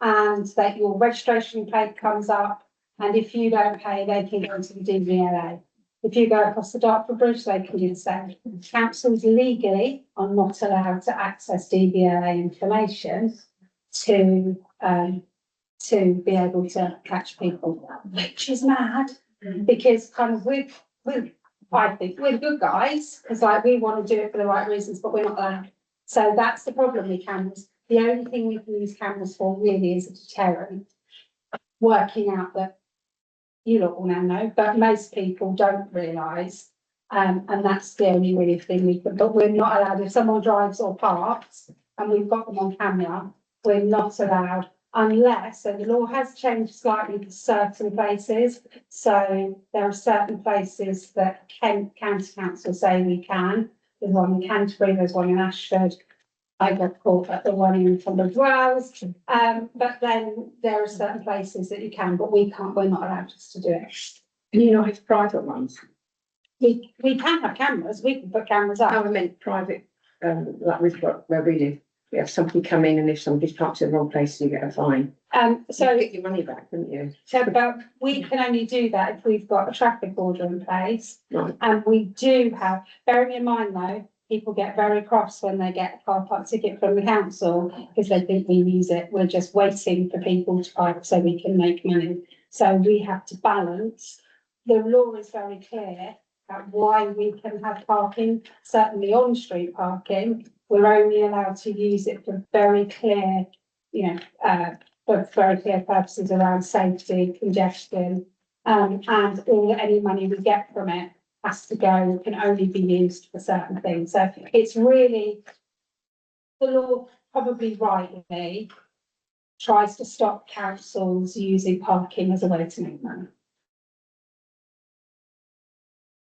and that your registration plate comes up, and if you don't pay, they can go to the DVLA. If you go across the Dartford Bridge, they can do the same. Councils legally are not allowed to access DVLA information to be able to catch people, which is mad, because kind of I think we're good guys, because we want to do it for the right reasons, but we're not allowed. So that's the problem with cameras. The only thing we can use cameras for really is a deterrent, working out that you lot all now know, but most people don't realise, and that's the only really thing we can. But we're not allowed, if someone drives or parks and we've got them on camera, we're not allowed unless, so the law has changed slightly for certain places. So there are certain places that county council say we can. There's one in Canterbury, there's one in Ashford. I got caught at the one in Tunbridge Wells. But then there are certain places that you can, but we can't, we're not allowed just to do it. And you not have private ones? We can have cameras, we can put cameras up. I meant private, like we've got where we live. We have somebody come in, and if somebody's parked in the wrong place, you get a fine. So you get your money back, wouldn't you? So, but we can only do that if we've got a traffic order in place. Right. And we do have, bearing in mind though, people get very cross when they get a car park ticket from the council because they think we use it. We're just waiting for people to park so we can make money. So we have to balance. The law is very clear about why we can have parking, certainly on-street parking. We're only allowed to use it for very clear for very clear purposes around safety, congestion, and any money we get from it has to go, can only be used for certain things. So it's really, the law probably rightly tries to stop councils using parking as a way to make money.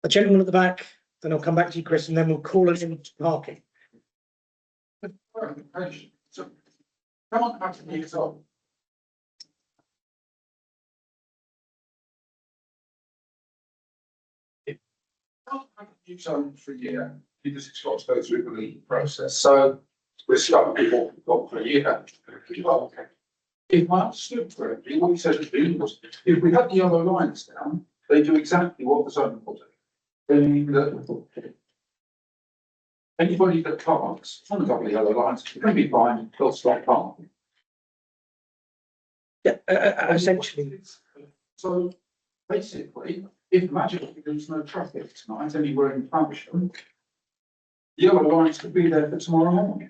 A gentleman at the back, then I'll come back to you, Chris, and then we'll call it into parking. So, come on, back to me, so. New zone for a year, because it's got to go through the legal process, so we're stuck with what we've got for a year. Well, if I understood correctly, what he said at the beginning was, if we had the yellow lines down, they do exactly what the zone will do. Meaning that anybody that parks on a couple of yellow lines can be fined, they'll stop parking. Yeah, essentially. So basically, if magically there's no traffic tonight anywhere in the function, yellow lines could be there for tomorrow morning.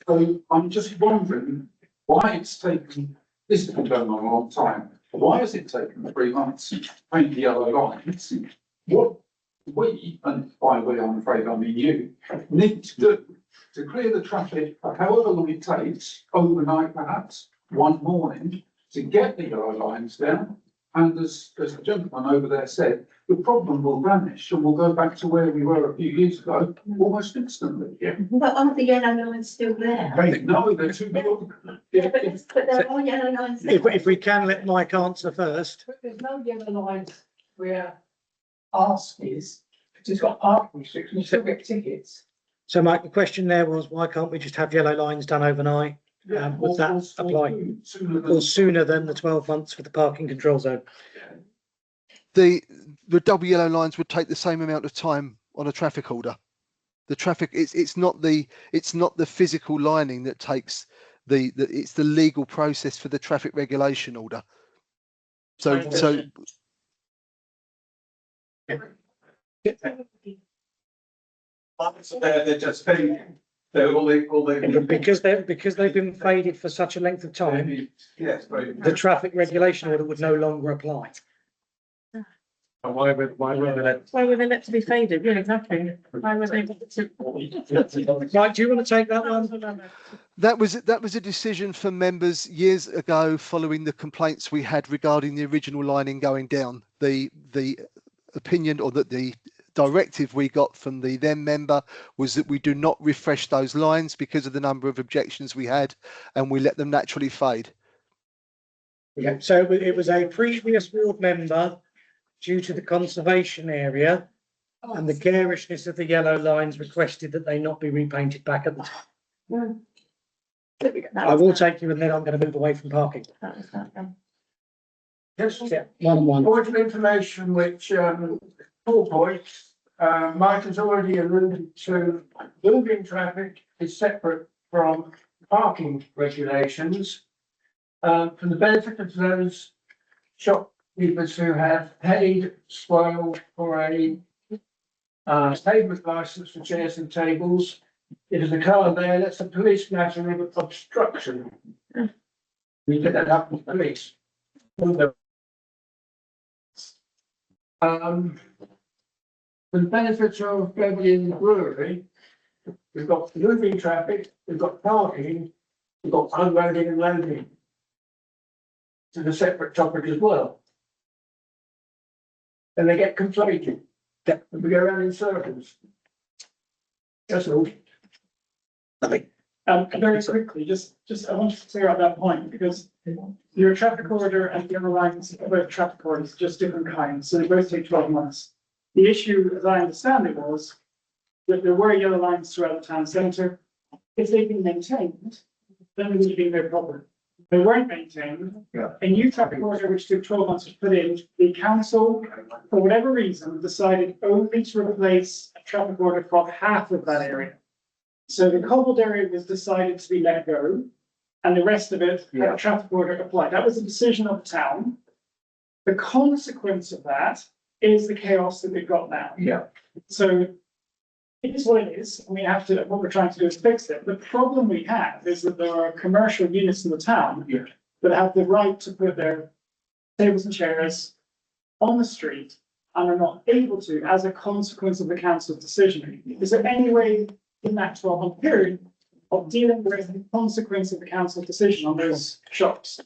So I'm just wondering why it's taken, this has been going on a long time, why has it taken 3 months to paint the yellow lines? What we, and by we I'm afraid I mean you, need to do to clear the traffic for however long it takes, overnight perhaps, one morning, to get the yellow lines down. And as the gentleman over there said, the problem will vanish and we'll go back to where we were a few years ago, almost instantly. Yeah. But aren't the yellow lines still there? No, they're too big. Yeah, but there are yellow lines there. If we can let Mike answer first. But there's no yellow lines where ask is, it's got parking restrictions, you still get tickets. So Mike, the question there was, why can't we just have yellow lines done overnight? Would that apply? Or sooner than the 12 months for the parking control zone? The double yellow lines would take the same amount of time on a traffic order. The traffic, it's not the physical lining that takes it's the legal process for the traffic regulation order. So they're just paying. Because they've been faded for such a length of time, Yes, the traffic regulation order would no longer apply. And why were they let to be faded? Yeah, exactly. Why were they? Mike, do you want to take that one? that was a decision for members years ago following the complaints we had regarding the original lining going down. The opinion, or the directive we got from the then member, was that we do not refresh those lines because of the number of objections we had, and we let them naturally fade. Yeah, so it was a previous ward member, due to the conservation area and the garishness of the yellow lines, requested that they not be repainted back at the time. I will take you, and then I'm going to move away from parking. Yes, Yeah, one. point of information which, 4 points, Mike has already alluded to, moving traffic is separate from parking regulations. For the benefit of those shopkeepers who have paid swale for a pavement license for chairs and tables, if there's a car there, that's a police matter of obstruction. We get that up with police. For the benefits of everybody in the brewery, we've got moving traffic, we've got parking, we've got unloading and loading. It's a separate topic as well. And they get conflated. And we go around in circles. That's all. Very quickly, I wanted to clear up that point, because your traffic order and the other lines are both traffic orders, just different kinds, so they both take 12 months. The issue, as I understand it, was that there were yellow lines throughout the town centre. If they'd been maintained, then there would have been no problem. They weren't maintained. Yeah. A new traffic order, which took 12 months to put in, the council, for whatever reason, decided only to replace a traffic order for half of that area. So the cobbled area was decided to be let go, and the rest of it had a traffic order applied. That was a decision of the town. The consequence of that is the chaos that we've got now. Yeah. So it is what it is, and we have to, what we're trying to do is fix it. The problem we have is that there are commercial units in the town that have the right to put their tables and chairs on the street and are not able to as a consequence of the council's decision. Is there any way in that 12-month period of dealing with the consequence of the council's decision on those shops?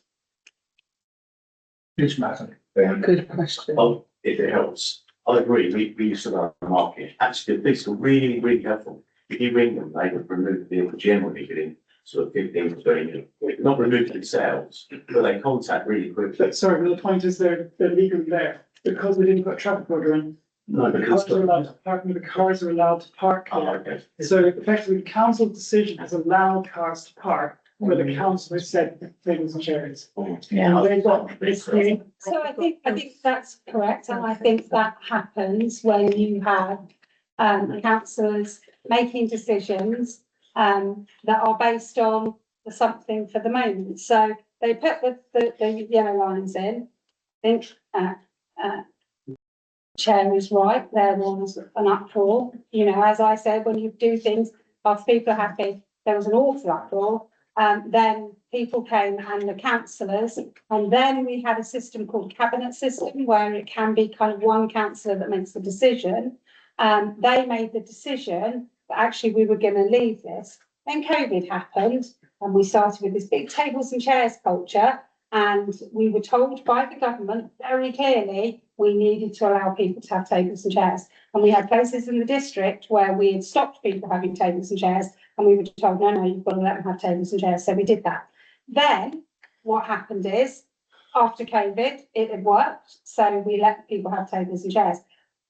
Which matter? Good question. Well, if it helps, I agree, we used to run the market, actually, the police were really, really helpful. If you ring them, they would remove the vehicle generally within sort of 15 to 20 minutes, not remove it themselves, but they contact really quickly. But sorry, but the point is they're legally there, because we didn't put a traffic order in. No, The cars are allowed to park, the cars are allowed to park Oh, there. okay. So effectively, the council's decision has allowed cars to park where the council has said tables and chairs. Yeah. They've got this thing. So I think that's correct, and I think that happens when you have councillors making decisions that are based on the something for the moment. So they put the yellow lines in. I think chair is right, there was an uproar. You know, as I said, when you do things after people are happy, there was an awful uproar. Then people came and the councillors, and then we had a system called cabinet system where it can be kind of one councillor that makes the decision. They made the decision that actually we were going to leave this. Then COVID happened and we started with this big tables and chairs culture, and we were told by the government very clearly we needed to allow people to have tables and chairs. And we had places in the district where we had stopped people having tables and chairs, and we were told, no, you've got to let them have tables and chairs. So we did that. Then what happened is, after COVID, it had worked. So we let people have tables and chairs.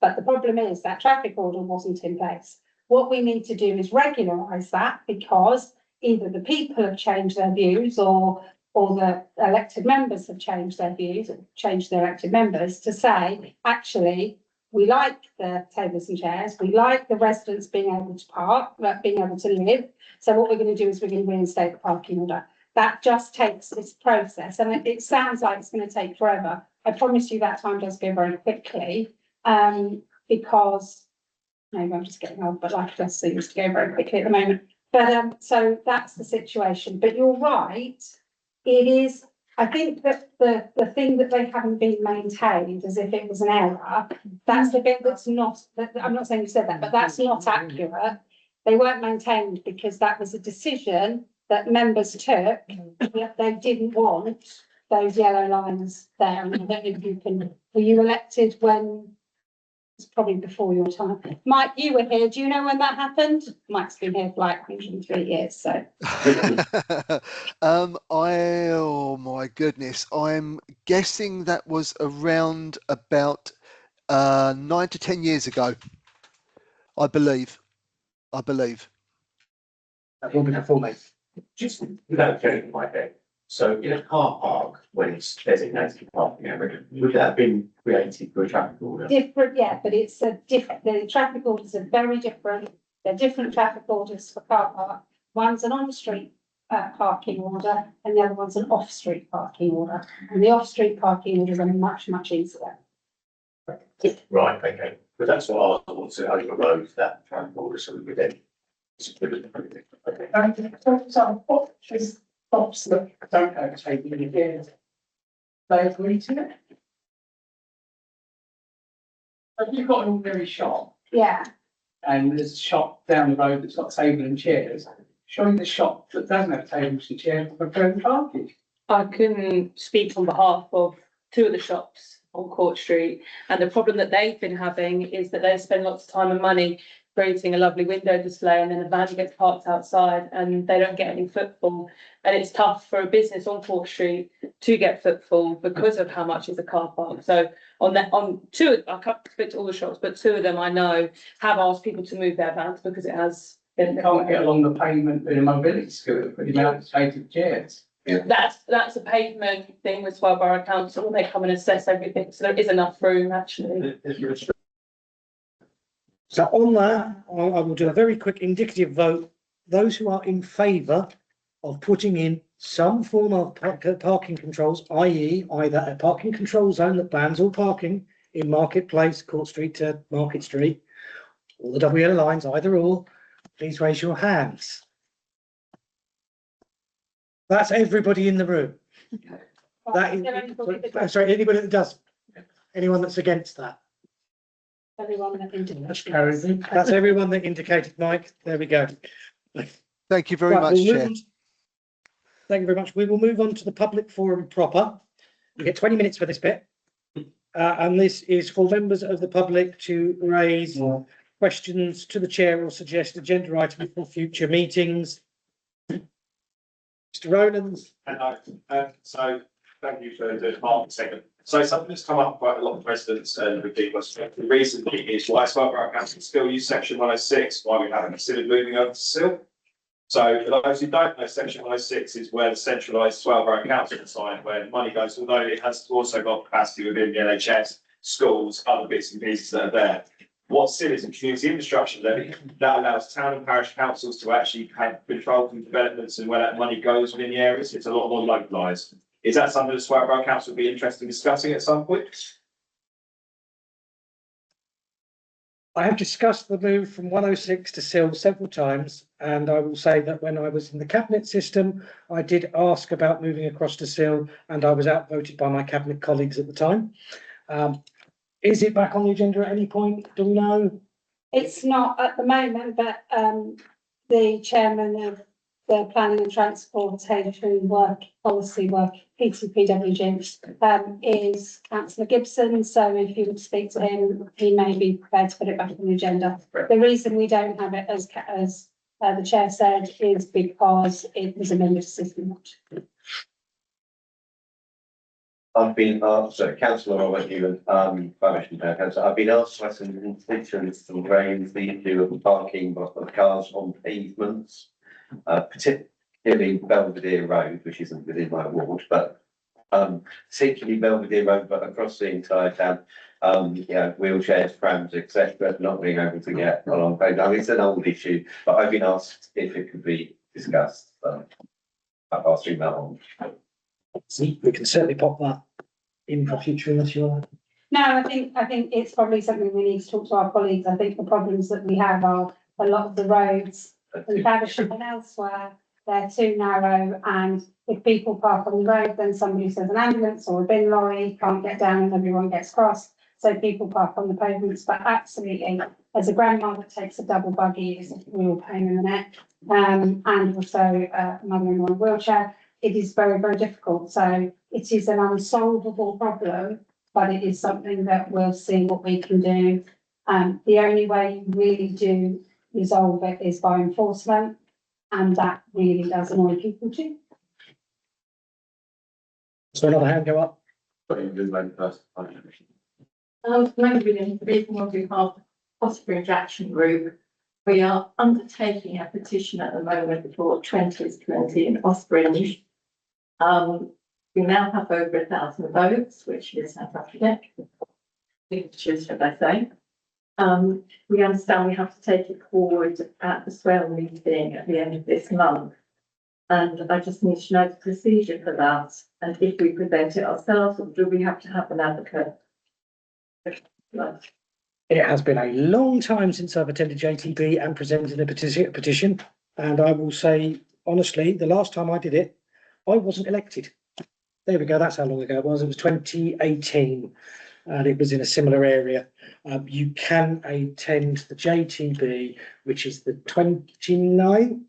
But the problem is that traffic order wasn't in place. What we need to do is regularise that, because either the people have changed their views or the elected members have changed their views, changed their elected members to say, actually, we like the tables and chairs, we like the residents being able to park, being able to live. So what we're going to do is we're going to reinstate the parking order. That just takes this process, and it sounds like it's going to take forever. I promise you that time does go very quickly, because maybe I'm just getting old, but life just seems to go very quickly at the moment. But so that's the situation. But you're right. It is, I think that the thing that they haven't been maintained as if it was an error, that's the bit that's not, I'm not saying you said that, but that's not accurate. They weren't maintained because that was a decision that members took, that they didn't want those yellow lines there. And I don't know if you can, were you elected when? It's probably before your time. Mike, you were here. Do you know when that happened? Mike's been here for like 103 years, so. Oh my goodness, I'm guessing that was around about 9 to 10 years ago. I believe. That will be before me. Just without getting my head. So in a car park, when it's designated parking area, would that have been created for a traffic order? Different, yeah, but it's a different, the traffic orders are very different. They're different traffic orders for car park. One's an on-street parking order and the other one's an off-street parking order. And the off-street parking orders are much, much easier. Right, okay. But that's what I want to override that traffic order, so we could then. So what is stops that don't overtake you again? They agree to it? If you've got an ordinary shop Yeah, and there's a shop down the road that's got table and chairs, surely the shop that doesn't have tables and chairs will prefer the parking. I can speak on behalf of two of the shops on Court Street, and the problem that they've been having is that they spend lots of time and money creating a lovely window display, and then the van gets parked outside and they don't get any footfall. And it's tough for a business on Court Street to get footfall because of how much is a car park. So on two, I can't speak to all the shops, but two of them I know have asked people to move their vans because it has been. You can't get along the pavement in a mobility scooter for the amount of stated chairs. That's a pavement thing with Swell Borough Council. They come and assess everything, so there is enough room actually. So on that, I will do a very quick indicative vote. Those who are in favour of putting in some form of parking controls, i.e. either a parking control zone that bans all parking in Marketplace, Court Street to Market Street, All the WL lines, either or, please raise your hands. That's everybody in the room. That is, sorry, anybody that does, anyone that's against that? Everyone that indicated. That's everyone that indicated, Mike. There we go. Thank you very Right, much, we'll move Chair. on to- Thank you very much. We will move on to the public forum proper. You get 20 minutes for this bit. And this is for members of the public to raise questions to the chair or suggest agenda items for future meetings. Mr. Rowlands. Hello. So thank you for the market segment. So something that's come up quite a lot of residents and with people recently is why Swellborough Council still use section 106, why we haven't considered moving over to SIL. So for those who don't know, section 106 is where the centralised Swellborough Council decide where the money goes, although it has also got capacity within the NHS, schools, other bits and pieces that are there. What SIL is a community infrastructure levy that allows town and parish councils to actually have control from developments and where that money goes within the areas. It's a lot more localised. Is that something the Swellborough Council would be interested in discussing at some point? I have discussed the move from 106 to SIL several times, and I will say that when I was in the cabinet system, I did ask about moving across to SIL, and I was outvoted by my cabinet colleagues at the time. Is it back on the agenda at any point? Do we know? It's not at the moment, but the chairman of the Planning and Transportation Policy Work, PTPWG, is Councillor Gibson. So if you would speak to him, he may be prepared to put it back on the agenda. The reason we don't have it, as the chair said, is because it was a member's system. I've been asked, so Councillor, I'll let you Councillor, I've been asked by some constituents to raise the issue of parking of cars on pavements, particularly Belvedere Road, which isn't within my ward, but particularly Belvedere Road, but across the entire town. Wheelchairs, prams, etc., not being able to get along pavement. I mean, it's an old issue, but I've been asked if it could be discussed. I'll pass through that on. We can certainly pop that in for future unless you want. No, I think it's probably something we need to talk to our colleagues. I think the problems that we have are a lot of the roads in Faversham and elsewhere, they're too narrow, and if people park on the road, then somebody says an ambulance or a bin lorry can't get down and everyone gets crossed. So people park on the pavements, but absolutely, as a grandma that takes a double buggy, is a real pain in the neck. And also a mother-in-law in a wheelchair. It is very, very difficult. So it is an unsolvable problem, but it is something that we'll see what we can do. The only way you really do resolve it is by enforcement, and that really does annoy people too. So another hand go up. Maybe speaking on behalf of Osprey Action Group, we are undertaking a petition at the moment for 2020 in Osprey. We now have over 1,000 votes, which is fantastic. Signatures, should I say. We understand we have to take it forward at the Swell meeting at the end of this month. And I just need to know the procedure for that. And if we present it ourselves, or do we have to have an advocate? It has been a long time since I've attended JTB and presented a petition. And I will say, honestly, the last time I did it, I wasn't elected. There we go. That's how long ago it was. It was 2018. And it was in a similar area. You can attend the JTB, which is the 29th,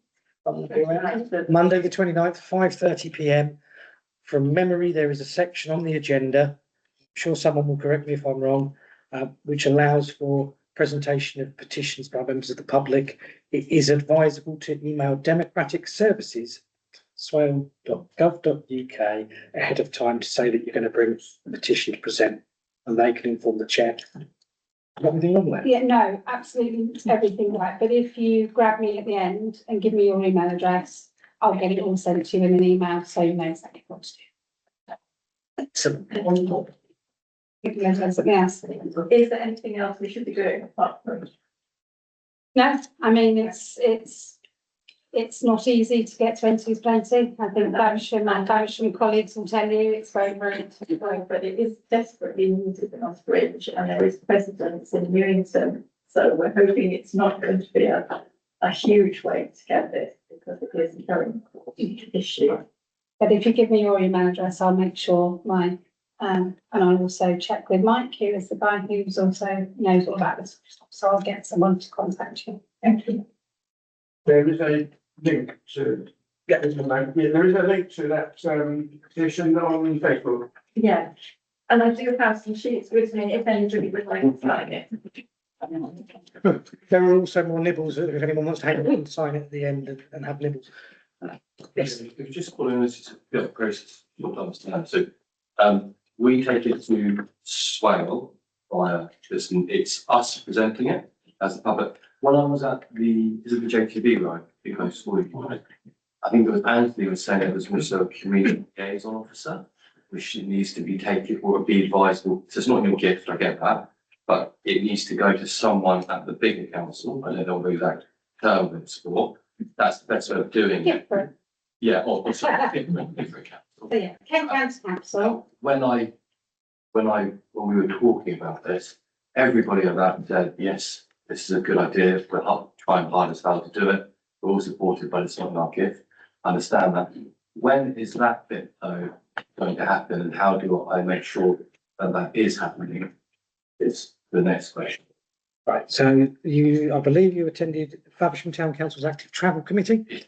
Monday the 29th, 5:30 p.m. From memory, there is a section on the agenda. I'm sure someone will correct me if I'm wrong, which allows for presentation of petitions by members of the public. It is advisable to email Democratic Services, swale.gov.uk, ahead of time to say that you're going to bring a petition to present, and they can inform the chair. Everything wrong there? Yeah, no, absolutely everything right. But if you grab me at the end and give me your email address, I'll get it all sent to you in an email so you know exactly what to do. Excellent. Is there anything else we should be doing apart from? No, I mean, it's not easy to get 20 is plenty. I think Faversham colleagues will tell you it's very, very difficult. But it is desperately needed in Osbridge, and there is precedence in Newington. So we're hoping it's not going to be a huge wait to get this because it is a very important issue. But if you give me your email address, I'll make sure and I'll also check with Mike, who is the guy who's also knows all about this. So I'll get someone to contact you. Thank you. There is a link to get this on. Yeah, there is a link to that petition on Facebook. Yeah, and I do have some sheets with me if anybody would like to sign it. There are also more nibbles if anyone wants to hang on, sign it at the end and have nibbles. Yes. If you just following this process, you'll understand. So, we take it to Swale via this, and it's us presenting it as the public. When I was at is it the JTB, right? Because I think it was Anthony was saying it was also a community liaison officer, which needs to be taken or be advisable. So it's not your gift, I get that, but it needs to go to someone at the bigger council. I don't know what exact term it's for. That's the best way of doing it. Different. Yeah, or different council. So yeah, Kent County Council. When we were talking about this, everybody around said, yes, this is a good idea. We'll try and hard as hell to do it. We're all supported, but it's not our gift. Understand that. When is that bit though going to happen, and how do I make sure that that is happening? Is the next question. Right, so I believe you attended Faversham Town Council's Active Travel Committee.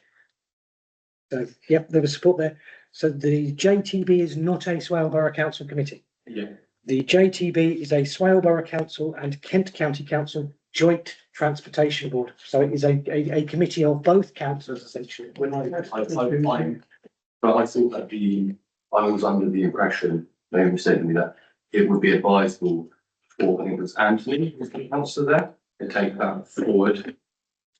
So, yep, there was support there. So the JTB is not a Swale Borough Council committee. Yeah. The JTB is a Swale Borough Council and Kent County Council joint transportation board. So it is a committee of both councils essentially. But I thought that I was under the impression, maybe said to me, that it would be advisable for, I think it was Anthony, was the councillor there, to take that forward.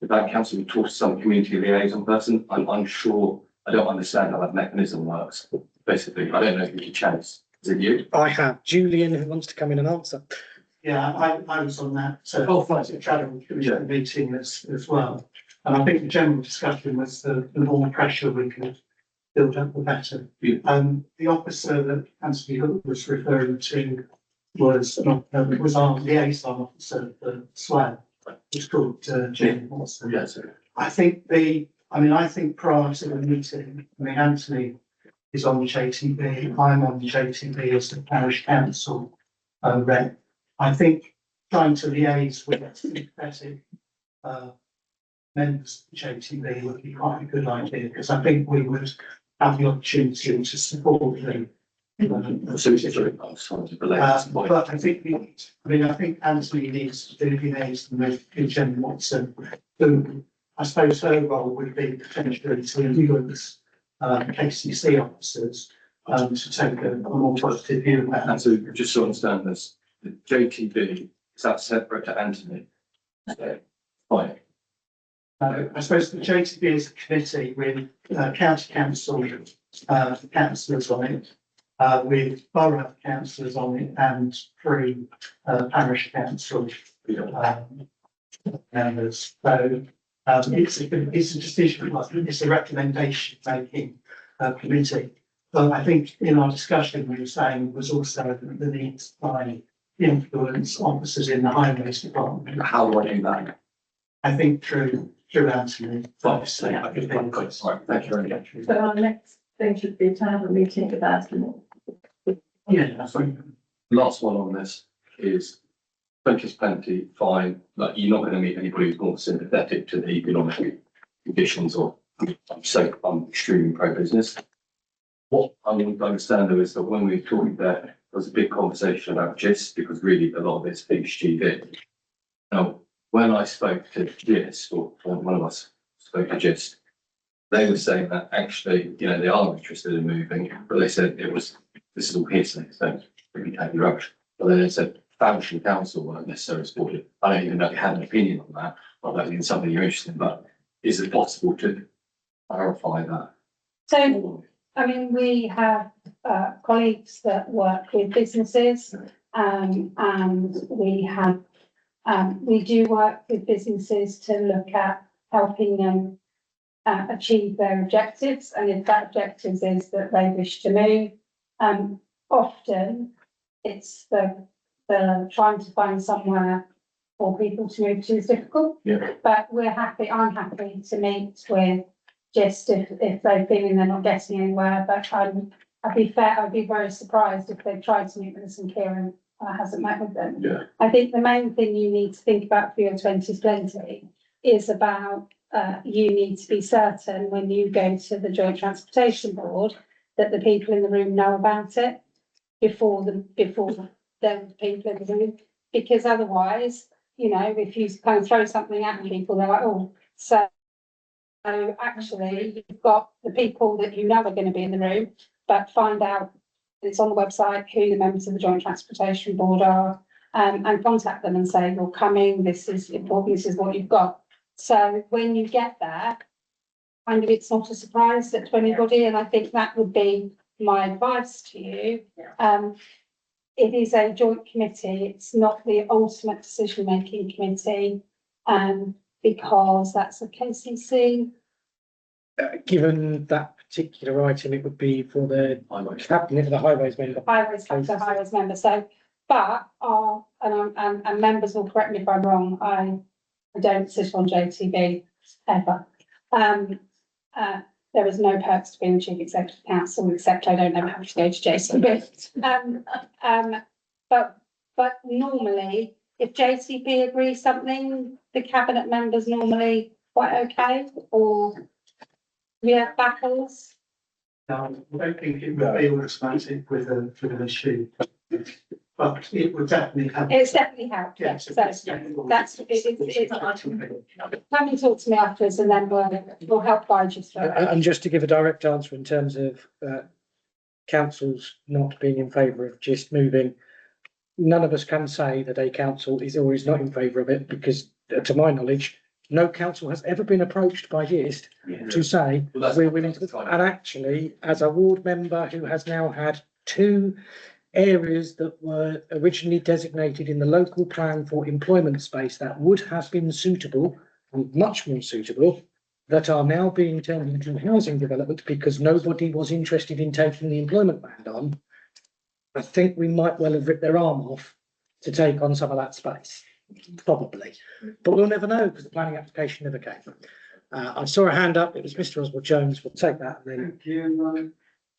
If that council would talk to some community liaison person, I'm unsure, I don't understand how that mechanism works. Basically, I don't know if you could chance. Is it you? I have Julian who wants to come in and answer. Yeah, I was on that, travel commission meeting as well. And I think the general discussion was the more pressure we could build up, the better. Yeah. The officer that Anthony Hook was referring to was our liaison officer for Swale. It's called Jim Watson. Yes. I think prior to the meeting, Anthony is on the JTB, I'm on the JTB as the parish council rep. I think trying to liaise with sympathetic members of the JTB would be quite a good idea, because I think we would have the opportunity to support them. But I think Anthony needs to do liaison with Jen Watson, who I suppose her role would be potentially to influence KCC officers to take a more positive view of that. And so just to understand this, the JTB, is that separate to Anthony? So, fine. I suppose the JTB is a committee with county council councillors on it, with borough councillors on it, and 3 parish council members. So it's a decision, it's a recommendation making committee. But I think in our discussion, we were saying was also the need to find influence officers in the highways department. How do I do that? I think through Anthony. Thank you very much. So our next thing should be to have a meeting about it. Yeah, that's right. Last one on this is plenty's plenty, fine, like you're not going to meet anybody who's more sympathetic to the economic conditions, or I'm extremely pro-business. What I want to understand though is that when we were talking there was a big conversation about GIST, because really a lot of it's HGV. Now, when I spoke to GIST, or one of us spoke to GIST, they were saying that actually, they are interested in moving, but they said this is all hearsay, so we can take your rubbish. But then they said Faversham Council weren't necessarily supported. I don't even know if you had an opinion on that, or that is something you're interested in, but is it possible to clarify that? So, we have colleagues that work with businesses, and we do work with businesses to look at helping them achieve their objectives, and if that objective is that they wish to move, often it's the trying to find somewhere for people to move to is difficult. Yeah. But I'm happy to meet with just if they're feeling they're not getting anywhere, but I'd be very surprised if they tried to meet with us and Kieran hasn't met with them. Yeah. I think the main thing you need to think about for your 2020 is about, you need to be certain when you go to the Joint Transportation Board that the people in the room know about it before the people in the room, because otherwise, you know, if you kind of throw something at people, they're like, oh, so actually you've got the people that you know are going to be in the room, but find out it's on the website who the members of the Joint Transportation Board are, and contact them and say, you're coming, this is important, this is what you've got. So when you get there, kind of it's not a surprise to anybody, and I think that would be my advice to you. It is a joint committee, it's not the ultimate decision-making committee, because that's a KCC. Given that particular item, it would be for the cabinet for the highways member. Highways member, so, but and members will correct me if I'm wrong, I don't sit on JTB ever. There is no perks to being the chief executive council, except I don't ever have to go to JTB. But normally, if JTB agrees something, the cabinet members normally quite okay, or we have battles. I don't think it would be automatic with an issue, but it would definitely help. It's definitely helped, yes, so that's, come and talk to me afterwards and then we'll help guide you through it. And just to give a direct answer in terms of councils not being in favour of just moving, none of us can say that a council is or is not in favour of it, because to my knowledge, no council has ever been approached by GIST to say we're willing to. And actually, as a ward member who has now had 2 areas that were originally designated in the local plan for employment space that would have been suitable and much more suitable, that are now being turned into housing development because nobody was interested in taking the employment band on, I think we might well have ripped their arm off to take on some of that space. Probably, but we'll never know because the planning application never came. I saw a hand up, it was Mr. Oswald Jones, we'll take that and then. Thank you.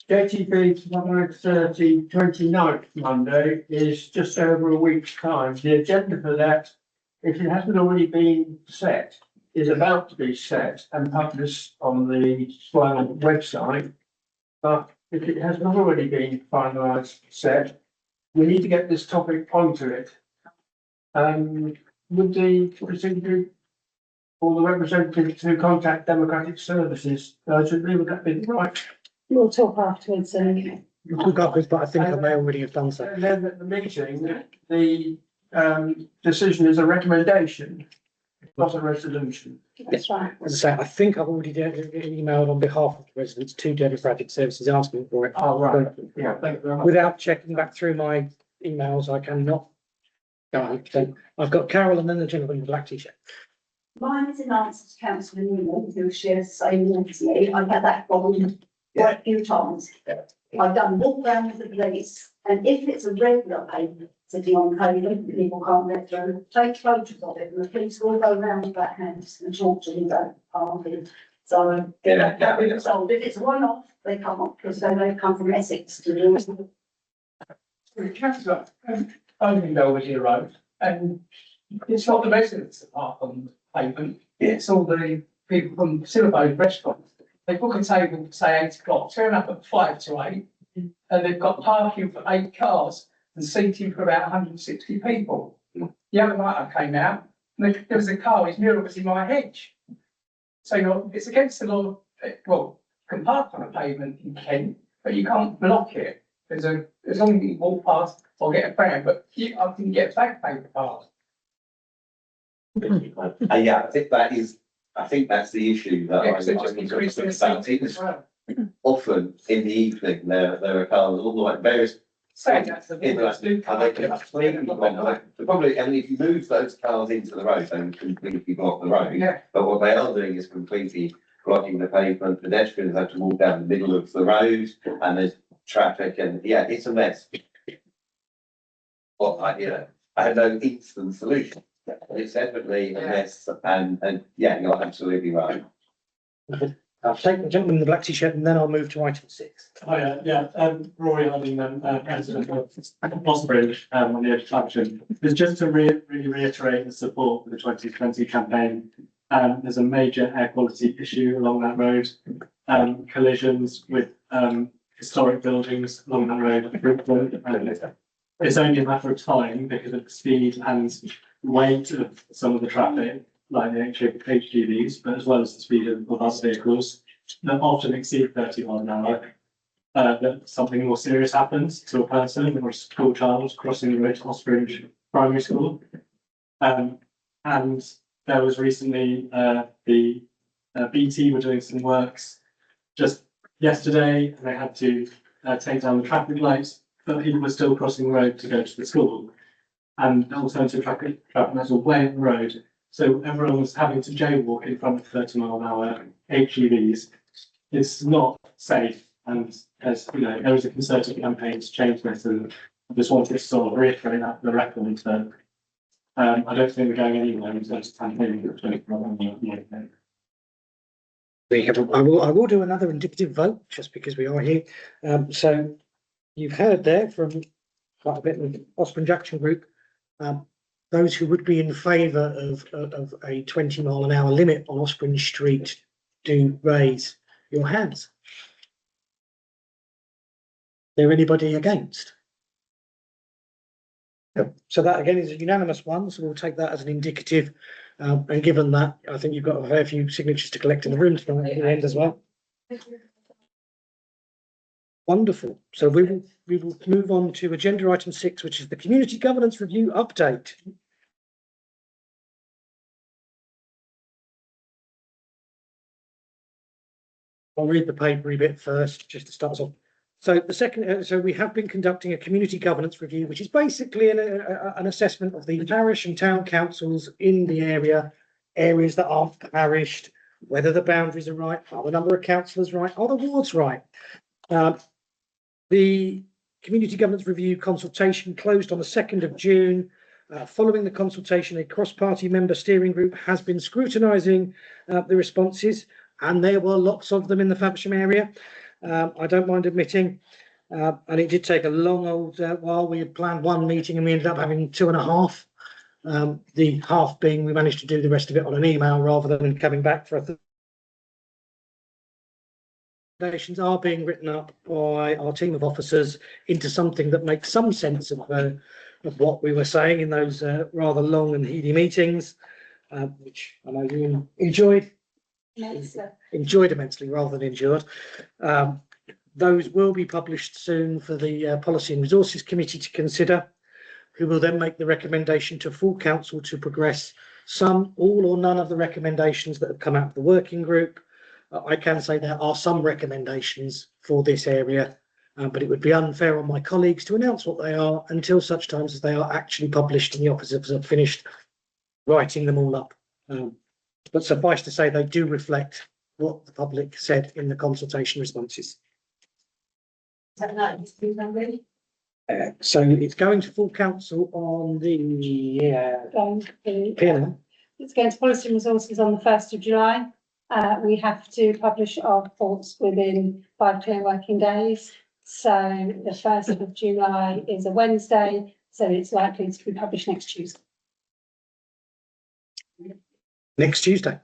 JTB's 130 29th Monday is just over a week's time. The agenda for that, if it hasn't already been set, is about to be set and published on the Swale website. But if it has not already been finalised, set, we need to get this topic onto it. Would the procedure or the representative to contact Democratic Services urgently, would that be right? We'll talk afterwards and. We'll talk afterwards, but I think I may already have done so. And then at the meeting, the decision is a recommendation, not a resolution. That's right. As I say, I think I've already emailed on behalf of the residents to Democratic Services asking for it. Oh, right. Yeah, thank you very much. Without checking back through my emails, I cannot. Go on. So I've got Carol and then the gentleman in the black t-shirt. Mine is in answer to Councillor Newman, who shares the same view as me. I've had that problem quite a few times. I've done walk around with the police, and if it's a regular pavement sitting on pavement, people can't get through, take photos of it, and the police will go around with that hands and talk to them about parking. So, that we told, if it's one-off, they come up, because they come from Essex to do it. Councillor, only Belvedere Road, and it's not the residents that park on the pavement, it's all the people from Silverbow restaurants. They book a table, say 8 o'clock, turn up at 5 to 8, and they've got parking for 8 cars and seating for about 160 people. The other night I came out, and there was a car, his mirror was in my hedge. So it's against the law, well, you can park on a pavement in Kent, but you can't block it. As long as you walk past or get a pram, but I can get a back paper pass. Yeah, I think that's the issue that Yeah, so just increase the about. It is often in the evening, there are cars, all the like various. Saying that's the thing, let's do. Probably, and if you move those cars into the road, they would completely block the road. Yeah. But what they are doing is completely blocking the pavement. Pedestrians have to walk down the middle of the road, and there's traffic, and yeah, it's a mess. Well, I have no instant solution. It's definitely a mess, and yeah, you're absolutely right. I'll take the gentleman in the black t-shirt and then I'll move to item 6. Rory Harding, President of Osbridge, on the introduction. It's just to really reiterate the support for the 2020 campaign. There's a major air quality issue along that road. Collisions with historic buildings along that road are frequent. It's only a matter of time because of the speed and weight of some of the traffic, like the HGVs, but as well as the speed of other vehicles that often exceed 30 miles an hour. That something more serious happens to a person or a school child crossing the road to Osbridge Primary School. And there was recently the BT were doing some works just yesterday, and they had to take down the traffic lights, but people were still crossing the road to go to the school. And alternative traffic lights were way up the road. So everyone was having to jaywalk in front of 30-mile-an-hour HGVs. It's not safe, and as you know, there is a concerted campaign to change this, and I just wanted to sort of reiterate that for the record that I don't think we're going anywhere in terms of campaigning for 2021. I will do another indicative vote just because we are here. So you've heard there from quite a bit of Osprey Action Group. Those who would be in favour of a 20-mile-an-hour limit on Osprey Street, do raise your hands. There anybody against? No. So that again is a unanimous one, so we'll take that as an indicative. And given that, I think you've got a fair few signatures to collect in the room tonight at the end as well. Wonderful. So we will move on to agenda item 6, which is the Community Governance Review update. I'll read the papery bit first, just to start us off. So the second, so we have been conducting a community governance review, which is basically an assessment of the parish and town councils in the areas that aren't parished, whether the boundaries are right, are the number of councillors right, are the wards right. The community governance review consultation closed on the 2nd of June. Following the consultation, a cross-party member steering group has been scrutinising the responses, and there were lots of them in the Faversham area. I don't mind admitting, and it did take a long old while. We had planned one meeting and we ended up having 2.5. The half being we managed to do the rest of it on an email rather than coming back for a recommendations are being written up by our team of officers into something that makes some sense of what we were saying in those rather long and heady meetings, which I know you enjoyed. Enjoyed immensely rather than endured. Those will be published soon for the Policy and Resources Committee to consider, who will then make the recommendation to full council to progress some, all or none of the recommendations that have come out of the working group. I can say there are some recommendations for this area, but it would be unfair on my colleagues to announce what they are until such times as they are actually published and the officers have finished writing them all up. But suffice to say, they do reflect what the public said in the consultation responses. So it's going to full council on the PNL. It's going to Policy and Resources on the 1st of July. We have to publish our reports within 5 clear working days. So the 1st of July is a Wednesday, so it's likely to be published next Tuesday. Next Tuesday.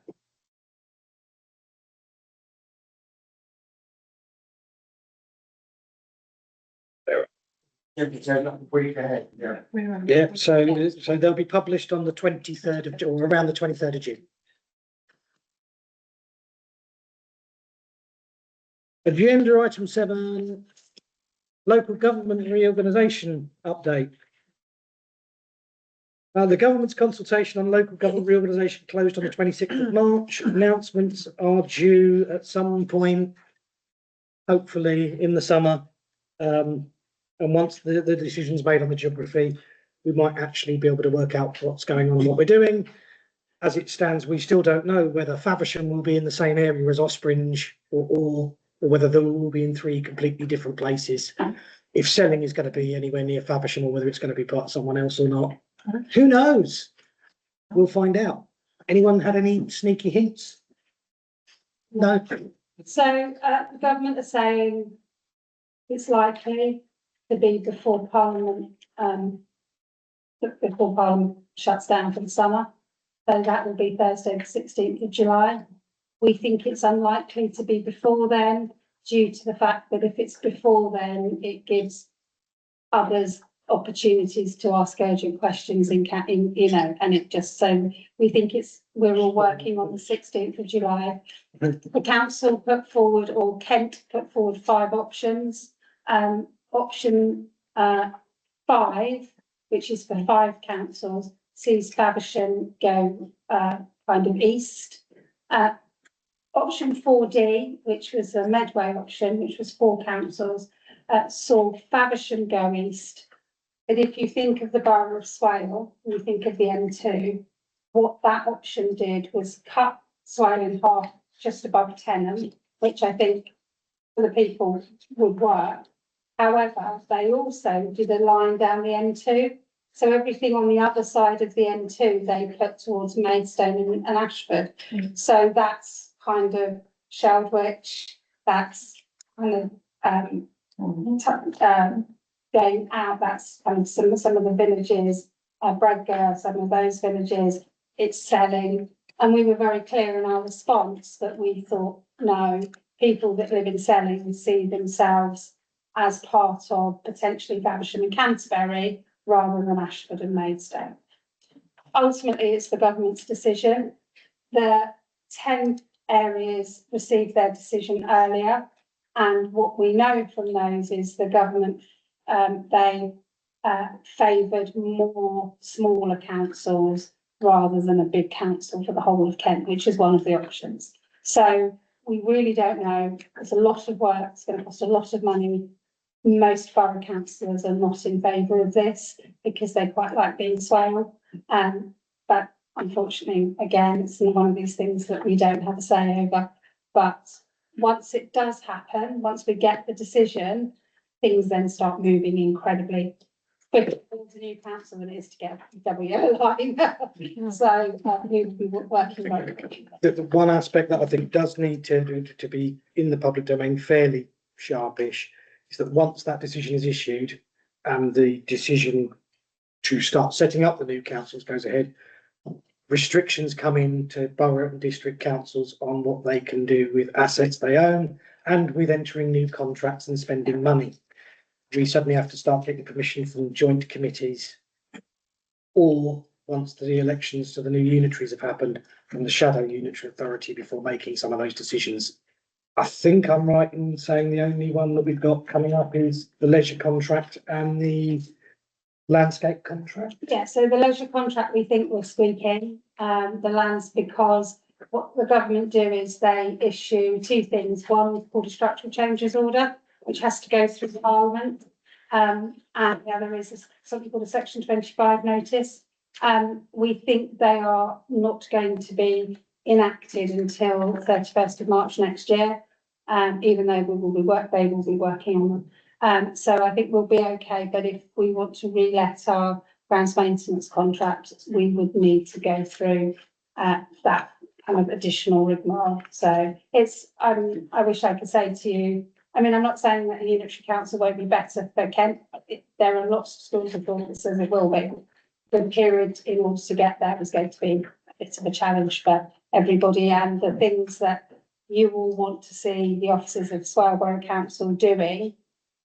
Yeah, so they'll be published on the 23rd of or around the 23rd of June. Agenda item 7, local government reorganisation update. The government's consultation on local government reorganisation closed on the 26th of March. Announcements are due at some point, hopefully in the summer. And once the decision's made on the geography, we might actually be able to work out what's going on and what we're doing. As it stands, we still don't know whether Faversham will be in the same area as Ospringe or whether they will be in 3 completely different places. If Selling is going to be anywhere near Faversham or whether it's going to be part of someone else or not. Who knows? We'll find out. Anyone had any sneaky hints? No. So, the government are saying it's likely to be before Parliament, before Parliament shuts down for the summer. So that will be Thursday, the 16th of July. We think it's unlikely to be before then, due to the fact that if it's before then, it gives others opportunities to ask urgent questions and it just, so we think we're all working on the 16th of July. The council put forward, or Kent put forward 5 options. Option 5, which is for 5 councils, sees Faversham go kind of east. Option 4D, which was a Medway option, which was 4 councils, saw Faversham go east. But if you think of the borough of Swale, and you think of the M2, what that option did was cut Swale in half just above Tenham, which I think for the people would work. However, they also did a line down the M2. So everything on the other side of the M2, they put towards Maidstone and Ashford. So that's kind of Sheldwich, that's kind of going out, that's kind of some of the villages, Bradgar, some of those villages, it's selling. And we were very clear in our response that we thought, no, people that live in Selling see themselves as part of potentially Faversham and Canterbury rather than Ashford and Maidstone. Ultimately, it's the government's decision. The 10 areas received their decision earlier, and what we know from those is the government they favoured more smaller councils rather than a big council for the whole of Kent, which is one of the options. So we really don't know. It's a lot of work. It's going to cost a lot of money. Most borough councillors are not in favour of this because they quite like being Swale. But unfortunately, again, it's one of these things that we don't have a say over. But once it does happen, once we get the decision, things then start moving incredibly quicker towards a new council than it is to get a double yellow line. So we will be working very quickly. The one aspect that I think does need to be in the public domain fairly sharpish is that once that decision is issued and the decision to start setting up the new councils goes ahead, restrictions come in to borough and district councils on what they can do with assets they own and with entering new contracts and spending money. We suddenly have to start getting permission from joint committees, or once the elections to the new unitaries have happened, from the shadow unitary authority before making some of those decisions. I think I'm right in saying the only one that we've got coming up is the leisure contract and the landscape contract. Yeah, so the leisure contract we think will squeak in the lands, because what the government do is they issue 2 things. One called a structural changes order, which has to go through Parliament, and the other is something called a Section 25 notice. We think they are not going to be enacted until 31st of March next year, even though they will be working on them. So I think we'll be okay, but if we want to re-let our grounds maintenance contract, we would need to go through that kind of additional rigmarole. So it's, I wish I could say to you, I mean, I'm not saying that a unitary council won't be better for Kent. There are lots of schools of thought that says it will be. The period in order to get there is going to be a bit of a challenge for everybody, and the things that you all want to see the officers of Swale Borough Council doing,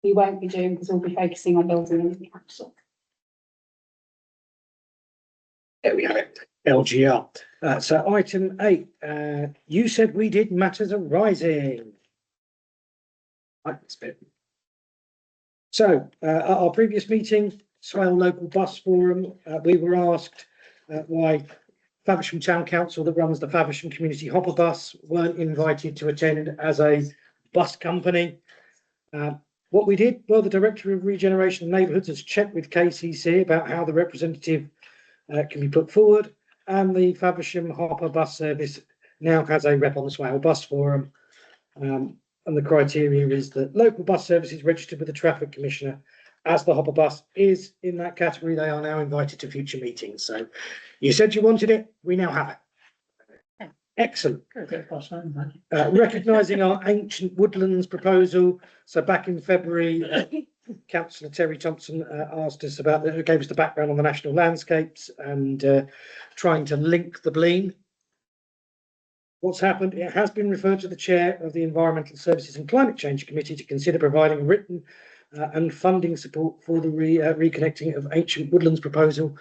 we won't be doing because we'll be focusing on building the council. There we have it. LGR. So item 8, you said we did matters arising. Like this bit. So at our previous meeting, Swale Local Bus Forum, we were asked why Faversham Town Council that runs the Faversham Community Hopper Bus weren't invited to attend as a bus company. What we did, well, the Director of Regeneration Neighbourhoods has checked with KCC about how the representative can be put forward, and the Faversham Hopper Bus Service now has a rep on the Swale Bus Forum. And the criteria is that local bus service is registered with the Traffic Commissioner as the hopper bus is in that category, they are now invited to future meetings. So you said you wanted it, we now have it. Excellent. Recognising our ancient woodlands proposal. So back in February, Councillor Terry Thompson asked us gave us the background on the national landscapes and trying to link the Bleen. What's happened? It has been referred to the chair of the Environmental Services and Climate Change Committee to consider providing written and funding support for the reconnecting of ancient woodlands proposal.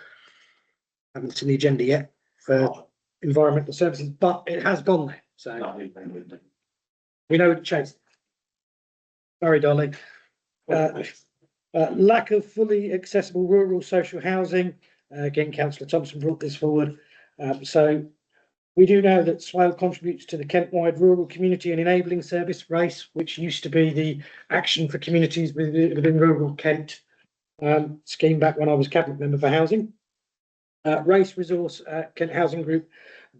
I haven't seen the agenda yet for environmental services, but it has gone there. So we know it changed. Sorry, darling. Lack of fully accessible rural social housing. Again, Councillor Thompson brought this forward. So we do know that Swale contributes to the Kent-wide Rural Community and Enabling Service, RACE, which used to be the Action for Communities within Rural Kent scheme back when I was Cabinet Member for Housing. RACE Resource Kent Housing Group